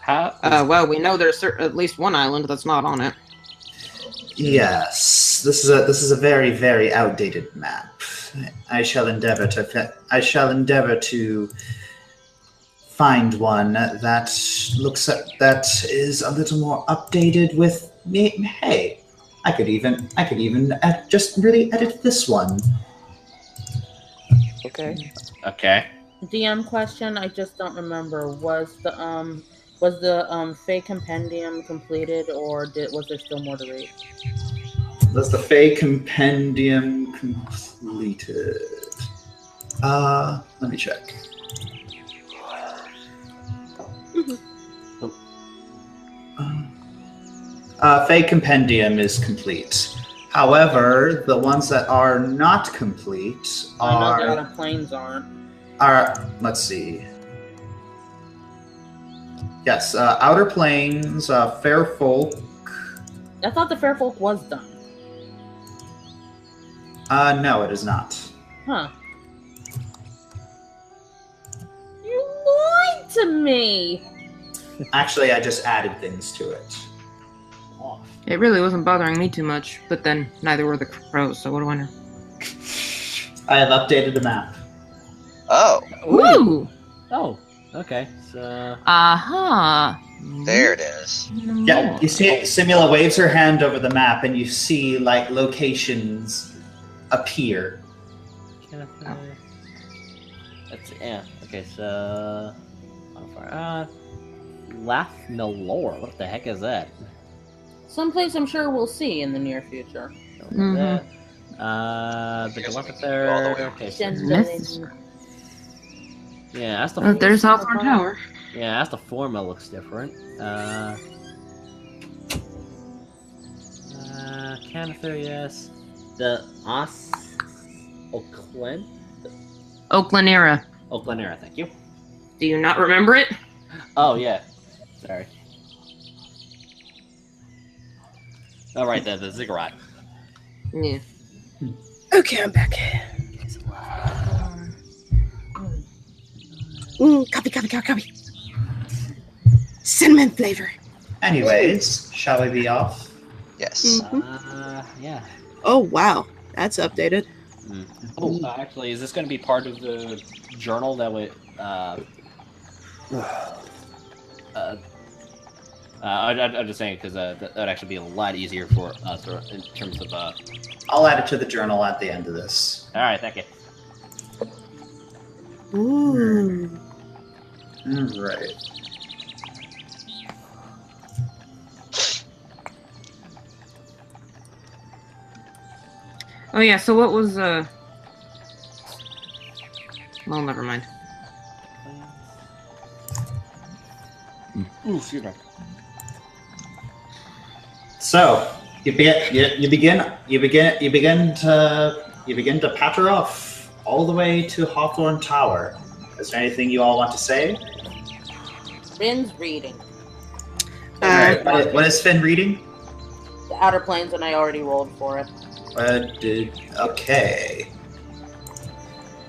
How? Well, we know there's at least one island that's not on it. Yes, this is a very, very outdated map. I shall endeavor to find one that that is a little more updated with me. Hey, I could even just really edit this one. Okay. DM question. I just don't remember. Was the Fey Compendium completed, or was there still more to read? Was the Fey Compendium completed? Let me check. Fey Compendium is complete. However, the ones that are not complete I know are the other planes aren't. let's see. Yes, Outer Plains, Fair Folk. I thought the Fair Folk was done. No, it is not. Huh. You lied to me! Actually, I just added things to it. It really wasn't bothering me too much, but then neither were the crows, so what do I know? I have updated the map. Oh, Woo! Oh. Okay. So. Aha! there it is. Yeah, you see, Simula waves her hand over the map, and you see like locations appear. That's yeah. Okay. So. Lathnalore. What the heck is that? Someplace I'm sure we'll see in the near future. Mhm. The Goliath. Okay. Shendelin. Yeah, that's the. There's Hawthorne Tower. Yeah, that's the forma looks different. Canifer, yes. The Oakland? Oakland era. Oakland era, thank you. Do you not remember it? Oh, yeah. Sorry. Oh, right, the ziggurat. Yeah. Okay, I'm back. Copy. Cinnamon flavor. Anyways, shall we be off? Yes. Yeah. Oh wow, that's updated. Oh, actually, is this going to be part of the journal that would? I'm just saying because that would actually be a lot easier for us in terms of. I'll add it to the journal at the end of this. All right, thank you. Ooh. All right. Oh yeah, so what was well, never mind. Ooh, excuse me. So you begin to patter off all the way to Hawthorne Tower. Is there anything you all want to say? Finn's reading. What is Finn reading? The Outer Planes, and I already rolled for it. Okay.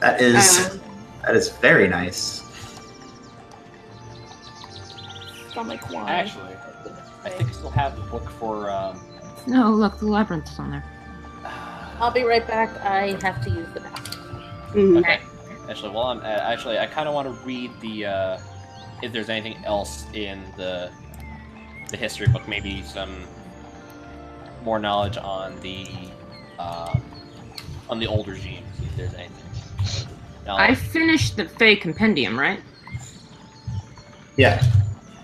That is very nice. Stomach wine. Actually, I think I still have the book for. No, look, the labyrinth is on there. I'll be right back. I have to use the bathroom. Mhm. Okay. Actually, while I'm I kind of want to read the if there's anything else in the history book, maybe some more knowledge on the on the old regime, see if there's anything. Now, I finished the Fey Compendium, right? Yeah.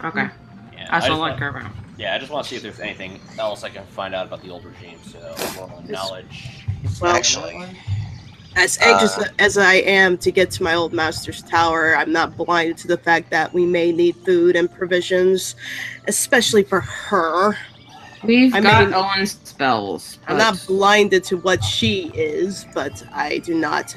Okay. yeah, That's I all just I want- care about. Yeah, I just want to see if there's anything else I can find out about the old regime. So, roll on knowledge. Well, Actually, as anxious as I am to get to my old master's tower, I'm not blinded to the fact that we may need food and provisions, especially for her. We've I got mean- Owen's spells. I'm not blinded to what she is, but I do not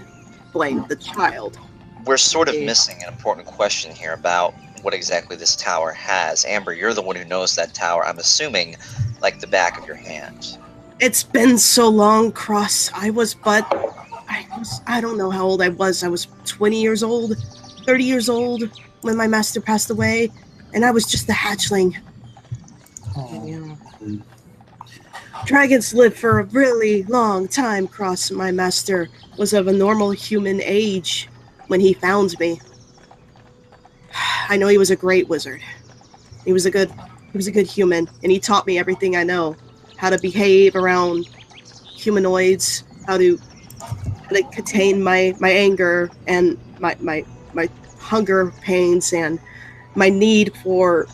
blame the child. we're sort of Yeah. missing an important question here about what exactly this tower has. Amber, you're the one who knows that tower, I'm assuming, like the back of your hand. It's been so long, Cross. I don't know how old I was. I was 20 years old, 30 years old when my master passed away, and I was just a hatchling. Yeah. Dragons live for a really long time, Cross. My master was of a normal human age when he found me. I know he was a great wizard. He was a good human, and he taught me everything I know. How to behave around humanoids, how to contain my anger and my hunger pains and my need for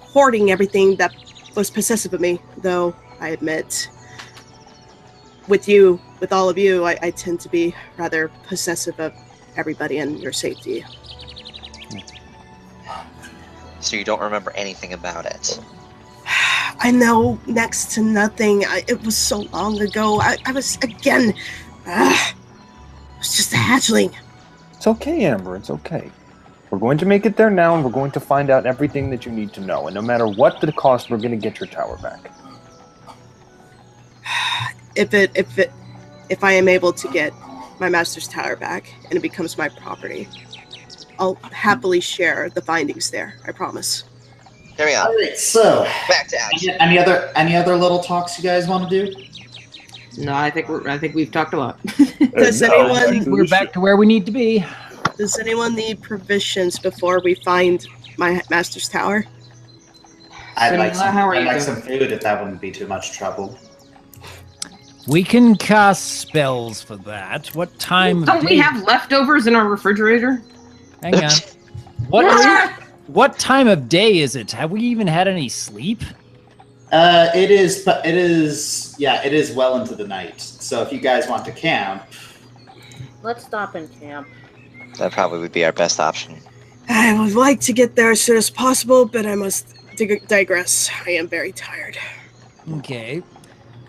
hoarding everything that was possessive of me, though I admit with all of you, I tend to be rather possessive of everybody and your safety. So you don't remember anything about it. I know next to nothing. It was so long ago. I was, again, I was just a hatchling. It's okay, Amber. It's okay. We're going to make it there now, and we're going to find out everything that you need to know. And no matter what the cost, we're going to get your tower back. If I am able to get my master's tower back and it becomes my property, I'll happily share the findings there. I promise. Carry on. All right. So, Back to action. any other little talks you guys want to do? No, I think we've talked a lot. Does anyone We're back to where we need to be. Does anyone need provisions before we find my master's tower? I'd Cinderella, like some. how are I'd you like doing? some food if that wouldn't be too much trouble. We can cast spells for that. What time? Don't we have leftovers in our refrigerator? Hang on. What time of day is it? Have we even had any sleep? It is. Yeah, it is well into the night. So if you guys want to camp, Let's stop and camp. That probably would be our best option. I would like to get there as soon as possible, but I must digress. I am very tired. Okay.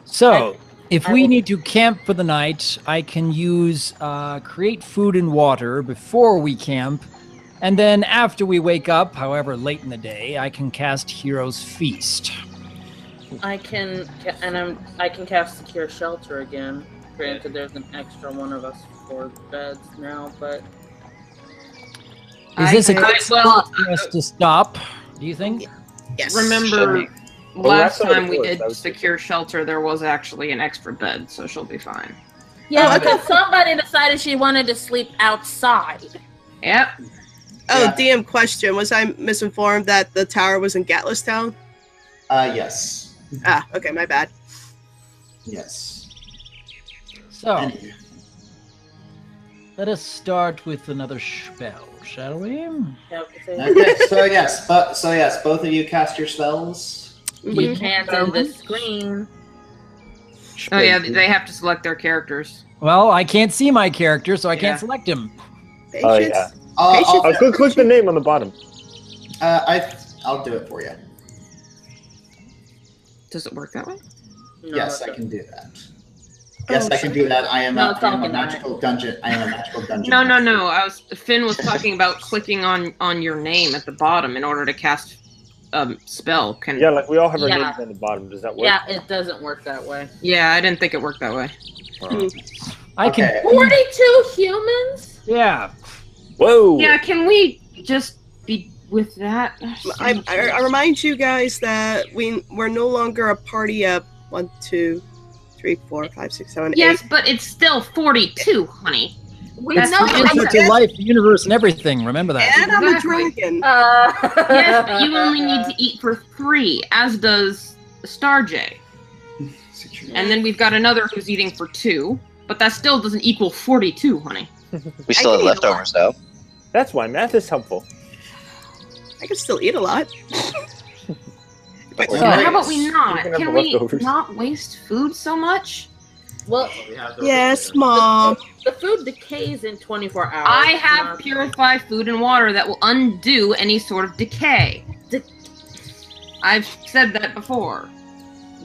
So, if we need to camp for the night, I can use create food and water before we camp, and then after we wake up, however late in the day, I can cast Hero's Feast. I can cast Secure Shelter again. Granted, there's an extra one of us for beds now, but Is this a I- good well, spot for us to stop? Do you think? Yes. Remember, Well, last that's how it time we was. did That was- secure shelter, there was actually an extra bed, so she'll be fine. yeah, Oh, because somebody decided she wanted to sleep outside. Yep. Oh, Yeah. DM question. Was I misinformed that the tower was in Gatless Town? yes, Ah, okay, my bad. yes. So, Any- let us start with another spell, shall we? Okay, so yes, both of you cast your spells. We Mhm. can't in the screen. Oh yeah, they have to select their characters. Well, I can't see my character, so I Yeah. can't select him. Patience. Oh, yeah. I'll, Click the name on the bottom. I'll do it for you. Does it work that way? No, Yes, I it's- can do that. Yes, I can do that. I am No, a it's all good. magical dungeon. I am a magical dungeon. No. Finn was talking about clicking on your name at the bottom in order to cast a spell. Yeah, like we all have our Yeah. names on the bottom. Does that work? Yeah, it doesn't work that way. Yeah, I didn't think it worked that way. I can. Okay. 42 humans? Yeah. Whoa! Yeah, can we just be with that? I remind you guys that we're no longer a party of 1, 2, 3, 4, 5, 6, 7, 8. Yes, but it's still 42, honey. We That's know the that. answer. To life, the universe, and everything. Remember that. And I'm a Exactly. dragon. Yes, but you only need to eat for 3, as does Star J. And then we've got another who's eating for 2. But that still doesn't equal 42, honey. We still have can eat a leftovers, though. That's why math is helpful. I can still eat a lot. But So, How about we You not? can have Can the we leftovers. not waste food so much? Well, Yes, Mom. the food decays in 24 hours. I have Not- purified food and water that will undo any sort of decay. I've said that before.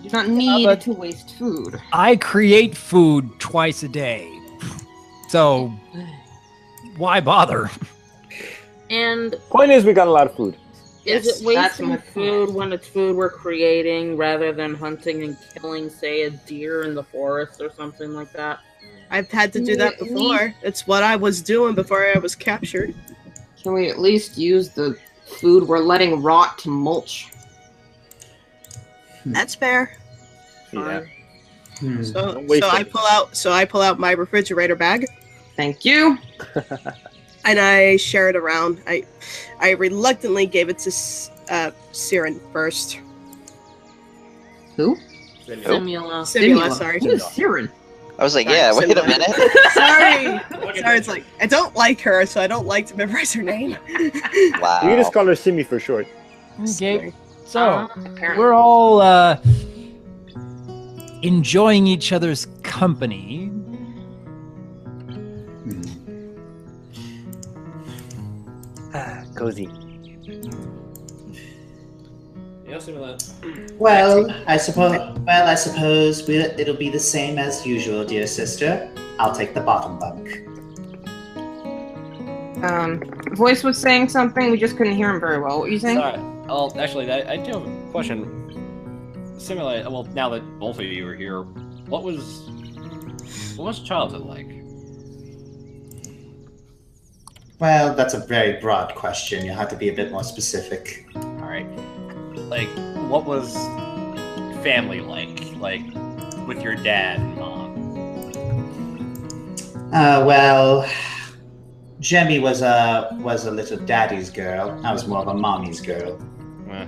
You do not need but- to waste food. I create food twice a day. So why bother? And Point is, we got a lot of food. is Yes, it that's wasting my food point. when it's food we're creating rather than hunting and killing, say, a deer in the forest or something like that? I've had to do that before. It's what I was doing before I was captured. Can we at least use the food we're letting rot to mulch? That's fair. Yeah. So, Don't waste so I it. pull out my refrigerator bag Thank you. and I share it around. I reluctantly gave it to Siren first. Who? Simula. Simula, sorry. Who's Siren? I was like, Sorry, yeah, wait a Simula. minute. Sorry. Sorry, it's like I don't like her, so I don't like to memorize her name. Wow. You can just call her Simi for short. Okay. So Apparently. we're all enjoying each other's company. Cozy. Yeah, similar. Well, I suppose it'll be the same as usual, dear sister. I'll take the bottom bunk. Voice was saying something. We just couldn't hear him very well. What were you saying? Sorry. Well, actually, I do have a question. Similar. Well, now that both of you are here, what was childhood like? Well, that's a very broad question. You'll have to be a bit more specific. All right. Like, what was family like? Like, with your dad and mom? Well, Jemmy was a little daddy's girl. I was more of a mommy's girl. I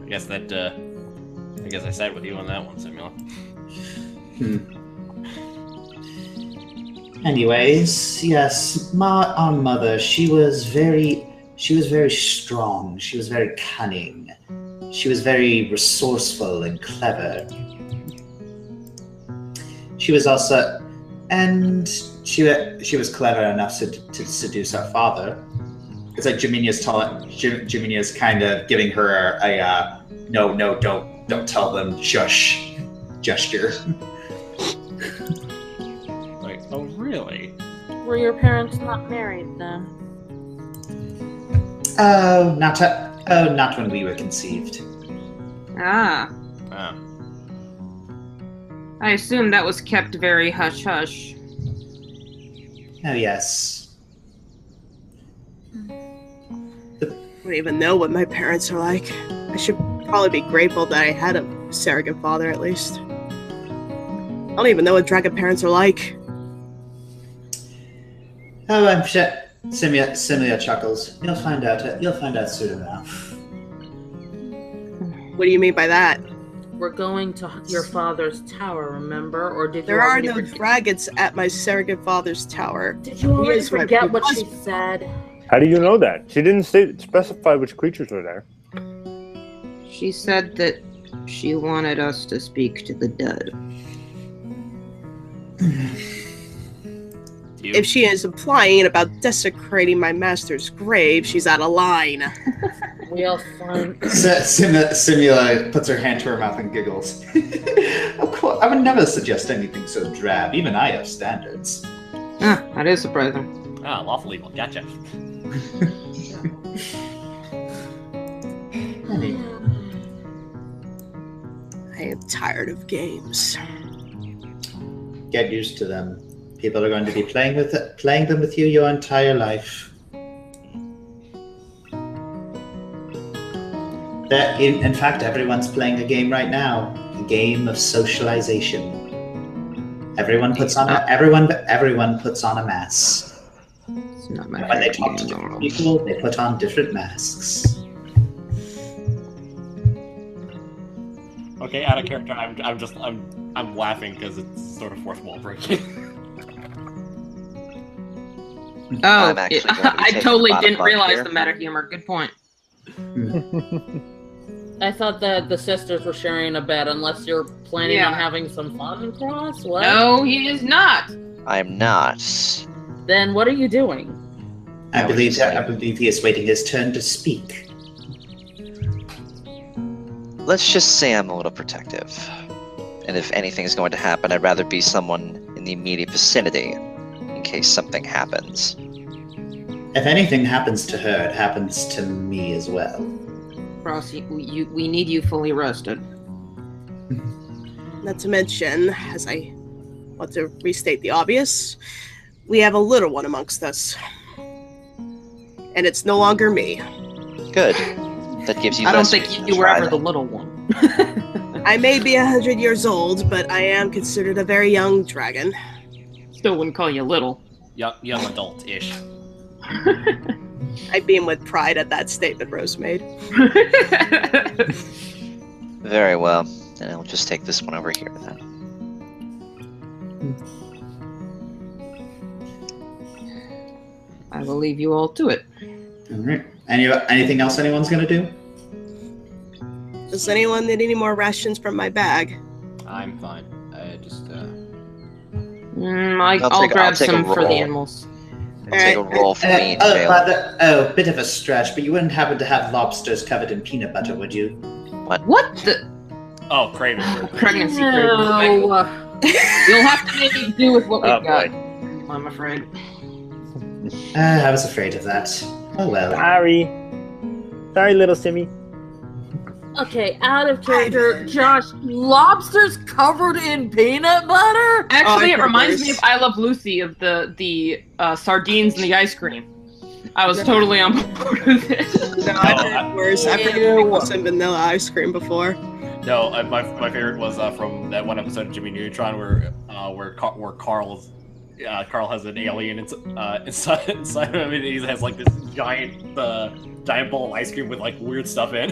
guess that. I guess I side with you on that one, Simula. Anyways, yes, our mother, she was very strong. She was very cunning. She was very resourceful and clever. She was also, and she was clever enough to seduce our father. It's like Jeminia's kind of giving her a no, don't tell them, shush gesture. Like, oh really? Were your parents not married then? Oh, not when we were conceived. Ah, Ah. I assume that was kept very hush hush. Oh yes. I don't even know what my parents are like. I should probably be grateful that I had a surrogate father, at least. I don't even know what dragon parents are like. Oh, I'm sure. Simia chuckles. You'll find out soon enough. What do you mean by that? We're going to your father's tower, remember? Or did There you are already no forget? surrogates at my surrogate father's tower. Did you already is my forget what husband. she said? How do you know that? She didn't specify which creatures were there. She said that she wanted us to speak to the dead. You, If she is implying about desecrating my master's grave, she's out of line. We'll find. Simula puts her hand to her mouth and giggles. Of course, I would never suggest anything so drab. Even I have standards. Ah, that is surprising. lawful evil. Gotcha. I am tired of games. Get used to them. People are going to be playing them with you your entire life. In fact, everyone's playing a game right now. A game of socialization. Everyone puts on a mask. It's not my And when they favorite talk to game in the different world. people, they put on different masks. Okay, out of character. I'm laughing because it's sort of fourth wall breaking. Oh, I'm actually going to be I taking totally bottom didn't bunk realize here. the meta humor. Good point. I thought that the sisters were sharing a bed unless you're planning Yeah. on having some fun, Cross. What? No, he is not. I'm not. Then what are you doing? I What would believe you say? he is waiting his turn to speak. Let's just say I'm a little protective. And if anything is going to happen, I'd rather be someone in the immediate vicinity in case something happens. If anything happens to her, it happens to me as well. Ross, we need you fully rested. Not to mention, as I want to restate the obvious, we have a little one amongst us. And it's no longer me. Good. That gives you I don't less think reason you to were try ever the then. little one. I may be 100 years old, but I am considered a very young dragon. Still wouldn't call you little. Young adult-ish. I beam with pride at that statement Rose made. Very well. Then I'll just take this one over here then. I will leave you all to it. All right. Anything else anyone's gonna do? Does anyone need any more rations from my bag? I'm fine. I just I'll grab take a some for the roll. animals. Take a roll for me and fail. Bit of a stretch, but you wouldn't happen to have lobsters covered in peanut butter, would you? What the Oh, Craven. pregnancy? No. You'll have to make do with what we've Oh, got. boy. I'm afraid. I was afraid of that. Oh well. Sorry. Sorry, little Simmy. Okay, out of character, Josh. Lobsters covered in peanut butter? Actually, Oh, it reminds peppers. me of I Love Lucy of the sardines and the ice cream. I was totally on board with it. No, I've heard worse. I've heard Ew. people some vanilla ice cream before. No, my favorite was from that one episode of Jimmy Neutron where Carl has an alien inside of him, and he has like this giant bowl of ice cream with like weird stuff in.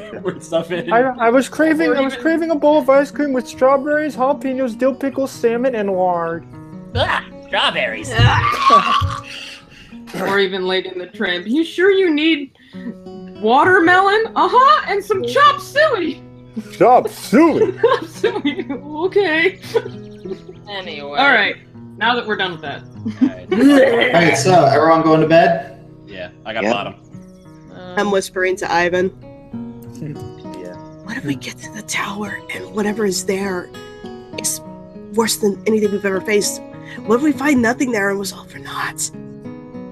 I was craving Or even- a bowl of ice cream with strawberries, jalapenos, dill pickles, salmon, and lard. Strawberries. Or even late in the tramp. You sure you need watermelon? Uh-huh, and some chop suey. Chop suey. Chop suey. Okay. Anyway. All right. Now that we're done with that. All right, so everyone going to bed? Yeah, I got Yep. bottom. I'm whispering to Ivan. Yeah. What if we get to the tower and whatever is there is worse than anything we've ever faced? What if we find nothing there and was all for naught?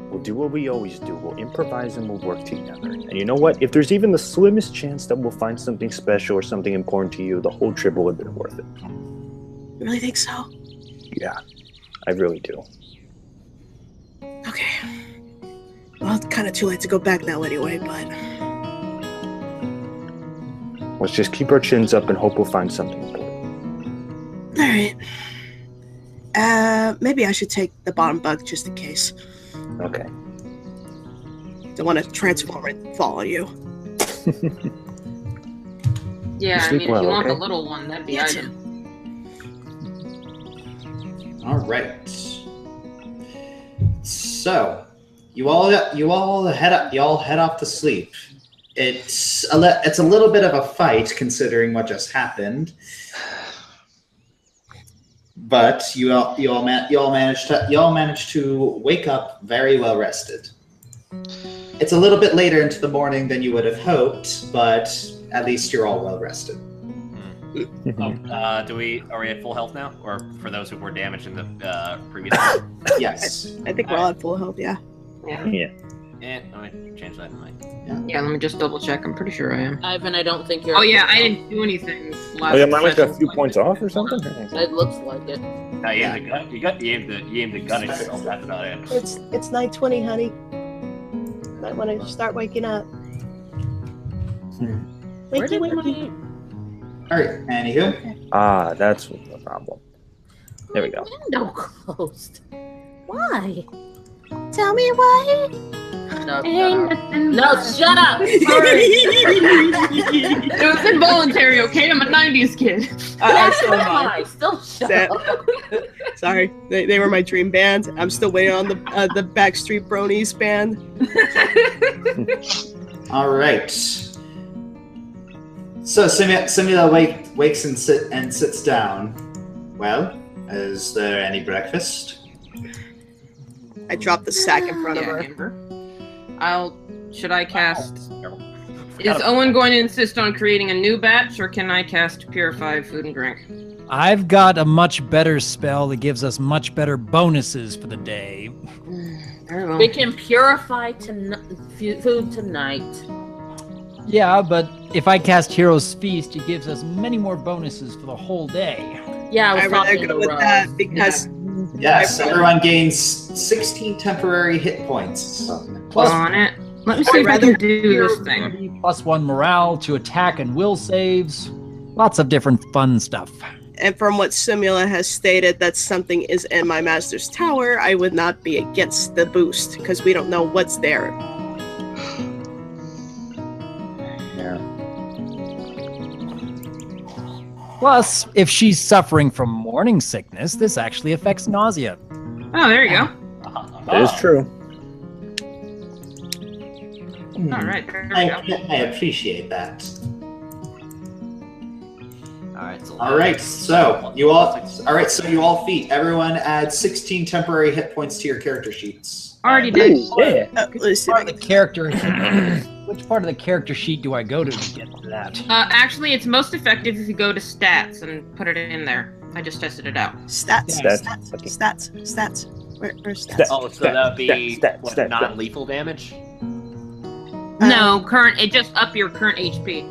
We'll do what we always do. We'll improvise and we'll work together. And you know what? If there's even the slimmest chance that we'll find something special or something important to you, the whole trip will have been worth it. You really think so? Yeah, I really do. Okay. Well, it's kind of too late to go back now anyway, but Let's just keep our chins up and hope we'll find something important. all right. Maybe I should take the bottom bug just in case. Okay. Don't want to transform and fall on you. Yeah, I sleep mean, well, if you want the okay? little one, that'd be Yeah, item. All right. So, you all head off to sleep. It's a little bit of a fight considering what just happened, but you all managed to wake up very well rested. It's a little bit later into the morning than you would have hoped, but at least you're all well rested. Are we at full health now, or for those who were damaged in the previous? Yes. I think we're all at full health, yeah. Let me change that. Yeah, let me just double check. I'm pretty sure I am. Ivan, I don't think you're. Oh yeah, I didn't do anything last Oh yeah, mine was got a session. few points off or something? It looks like it. You aimed the gun at yourself. That's about it. It's 9:20, honey. Might want to start waking up. Where did my... All right. Anywho, Ah, that's the problem. There we go. Window closed. Why? Tell me why. No, Ain't shut up. nothing No, but- shut up. Sorry. It was involuntary, okay? I'm a 90s kid. I still am. Hi, still shut Sad. up. Sorry, they were my dream band. I'm still waiting on the Backstreet Bronies band. All right. So Simula wakes and sits down. Well, is there any breakfast? I dropped the sack in front of Yeah, her. Amber. Should I cast... Is Owen going to insist on creating a new batch, or can I cast Purify Food and Drink? I've got a much better spell that gives us much better bonuses for the day. Very well. We can purify food tonight. Yeah, but if I cast Hero's Feast, it gives us many more bonuses for the whole day. Yeah, I was I'd rather talking go to with Rose. that because Yes, everyone gains 16 temporary hit points. Plus on it. Let me see if I can do this thing. +1 morale to attack and will saves. Lots of different fun stuff. and from what Simula has stated that something is in my master's tower, I would not be against the boost because we don't know what's there. Yeah. Plus, if she's suffering from morning sickness, this actually affects nausea. Oh, there you go. That is true. All right, there we go. I appreciate that. All right, so You all feat. Everyone add 16 temporary hit points to your character sheets. Already did. Yeah. Let's see if I Part of can- the character. Which part of the character sheet do I go to get to that? Actually, it's most effective if you go to stats and put it in there. I just tested it out. Stats, Stats. stats, Okay. stats. Where's stats? Stats. Oh, so that'd be Stat, what, stat. non-lethal damage? No, current. It just up your current HP.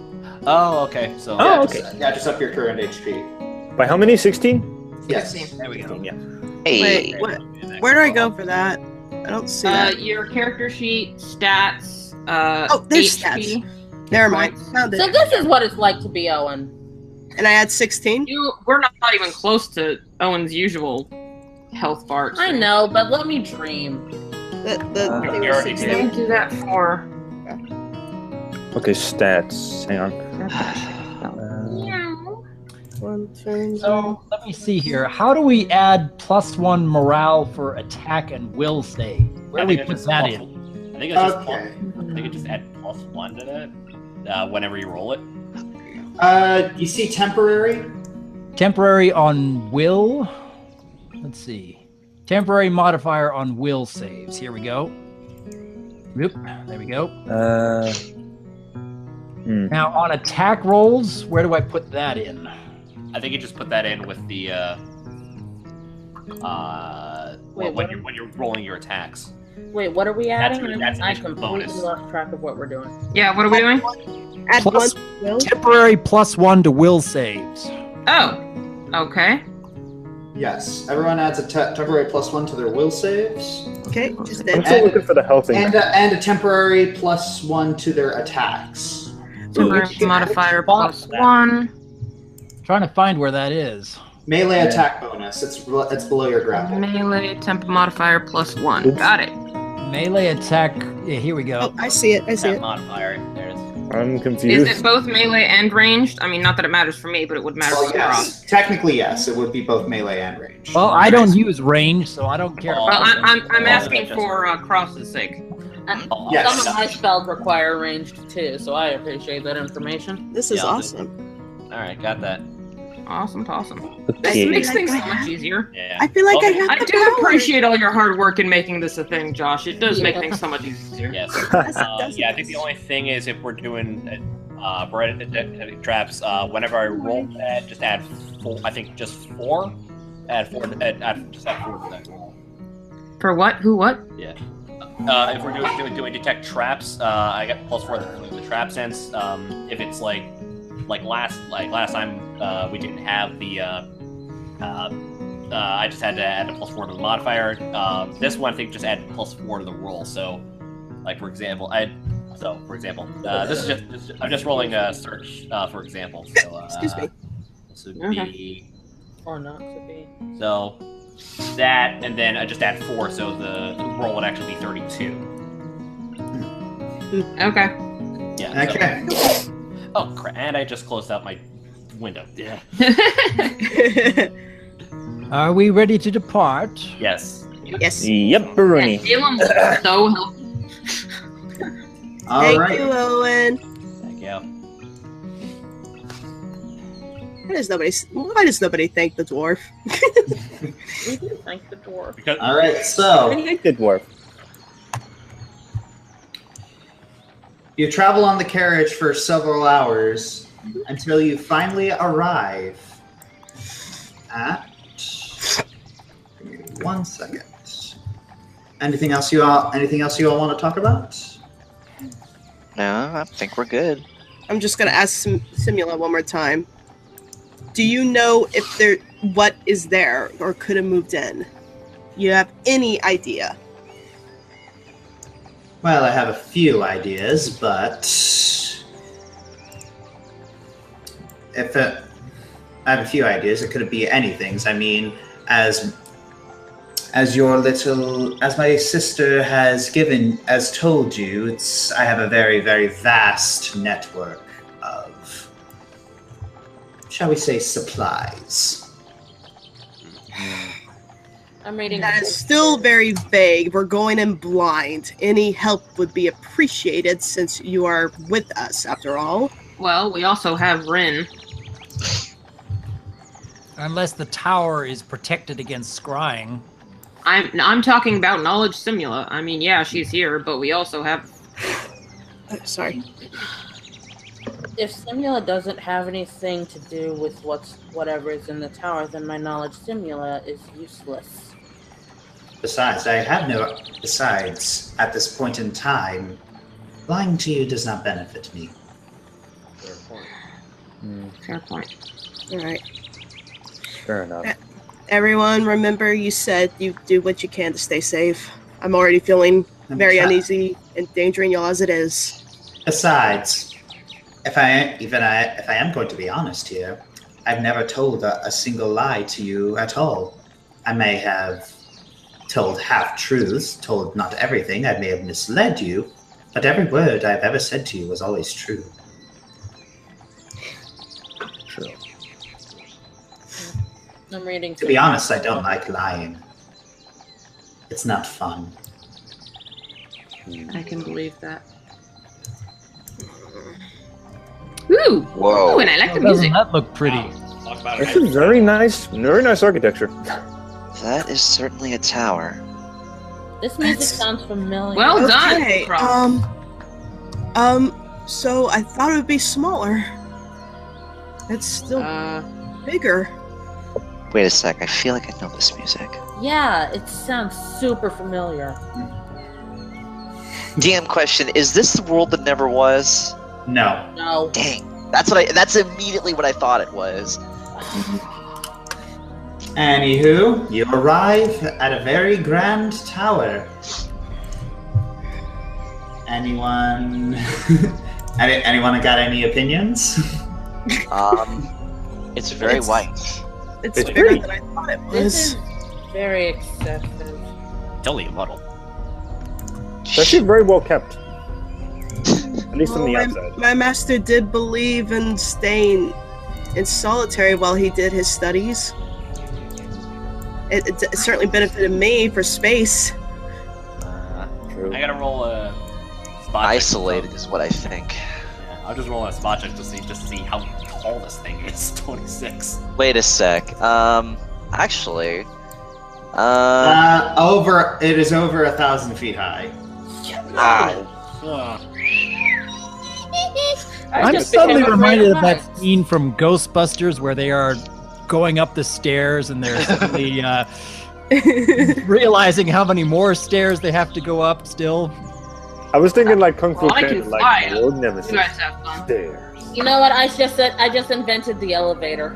Oh, okay. So Oh, okay. Just up your current HP. By how many? 16? Yes. 16. There we go. Yeah. Hey, Wait, what? Where do I go for that? I don't see that. Your character sheet, stats. Oh, there's HP. Never mind. Found So it. this is what it's like to be Owen. And I had 16. We're not even close to Owen's usual health bar. I know, but let me dream. The thing You're was already 16. Let me do that for. Okay, stats. Hang on. One turn. So let me see here. How do we add +1 morale for attack and will save? Where do we put that in? I think it's just Okay. I think it just add +1 to that whenever you roll it. You see temporary? Temporary on will. Let's see. Temporary modifier on will saves. Here we go. Yep. There we go. Now on attack rolls, where do I put that in? I think you just put that in with the Wait, when you're rolling your attacks. Wait, what are we That's adding? an I additional completely bonus. lost track of what we're doing. Yeah, what are we doing? Add Plus- one. Will. Temporary +1 to will saves. Oh, okay. Yes. Everyone adds a temporary +1 to their will saves, Okay, just I'm did. still looking for the health thing. and a temporary +1 to their attacks. Temporary modifier +1. Trying to find where that is. Melee attack bonus. It's below your grapple. Melee temp modifier +1. Oops. Got it. Melee attack. Yeah, here we go. Oh, I see it. I see That it. modifier. There it is. I'm Is confused. it both melee and ranged? I mean, not that it matters for me, but it would matter Well, for Rob. yes. Technically, yes. It would be both melee and range. Well, I don't use range, so I don't care. Oh, Well, about I'm Oh, asking just- for Cross's sake. And Oh, Yes. some of my spells require ranged too, so I appreciate that information. This is Yeah, I'll do- awesome. All right, got that. Awesome. This Okay. makes things so much easier. Yeah. I feel like I Okay. have I the do power. appreciate all your hard work in making this a thing, Josh. It does make Yeah. things so much easier. Yes. That's Yeah, I think the only thing is if we're doing traps, whenever I roll that, just add 4. I think just 4. Add 4. Just add 4 to that roll. For what? Who? What? If we're doing detect traps, I got +4 to the trap sense. If it's like last time we didn't have the I just had to add a +4 to the modifier. This one I think just add +4 to the roll. So, like for example, this is just I'm just rolling a search for example. So Excuse me. This would be Or not to be. so that, and then I just add 4, so the roll would actually be 32. Okay. Yeah. Okay. So, oh crap! And I just closed out my window. Yeah. Are we ready to depart? Yes. Yes. Yep, Bruni. Salem was so helpful. All Thank right. you, Owen. Thank you. Why does nobody thank the dwarf? We do thank the dwarf. Because All right. So Thank the dwarf. you travel on the carriage for several hours until you finally arrive at. Give me 1 second. Anything else you all want to talk about? No, I think we're good. I'm just gonna ask Simula one more time. Do you know if what is there or could have moved in? You have any idea? Well, I have a few ideas, but I have a few ideas. It could be anything. I mean, as my sister has told you, I have a very, very vast network of, shall we say, supplies. I'm reading. That is still very vague. We're going in blind. Any help would be appreciated since you are with us, after all. Well, we also have Rin. Unless the tower is protected against scrying. I'm talking about Knowledge Simula. I mean, yeah, she's here, but we also have. Sorry. If Simula doesn't have anything to do with whatever is in the tower, then my knowledge Simula is useless. Besides, at this point in time, lying to you does not benefit me. Fair point. All right. Fair enough. Everyone, remember you said you do what you can to stay safe. I'm already feeling very uneasy, endangering y'all as it is. Besides, if I am going to be honest here, I've never told a single lie to you at all. I may have told half-truths, told not everything, I may have misled you, but every word I've ever said to you was always true. True. I'm reading. To be honest, I don't like lying. It's not fun. I can believe that. Ooh! Whoa. Ooh, and I like the Doesn't music. that look pretty? Talk about This is very nice architecture. That is certainly a tower. This music That's- sounds familiar. Well done. Okay. Cross. So I thought it would be smaller. It's still bigger. Wait a sec, I feel like I know this music. Yeah, it sounds super familiar. DM question, is this the world that never was? No. No. Dang. That's immediately what I thought it was. Anywho, you arrive at a very grand tower. Anyone got any opinions? It's very It's- white. It's It's bigger pretty. than I thought it This was. is very excessive. It's only a little. It's actually very well kept. At least on the outside. My master did believe in staying in solitary while he did his studies. It certainly benefited me for space. True. I gotta roll a spot check. Isolated is what I think. Yeah, I'll just roll a spot check to see how tall this thing is. 26. Wait a sec. Actually, It is over 1,000 feet high. Ugh. I'm just suddenly became reminded of afraid that scene from Ghostbusters where they are going up the stairs and they're suddenly realizing how many more stairs they have to go up still. I was thinking like Kung Fu Well, I Panda, can like fly. the old You nemesis. guys have fun. There. You know what I just said? I just invented the elevator.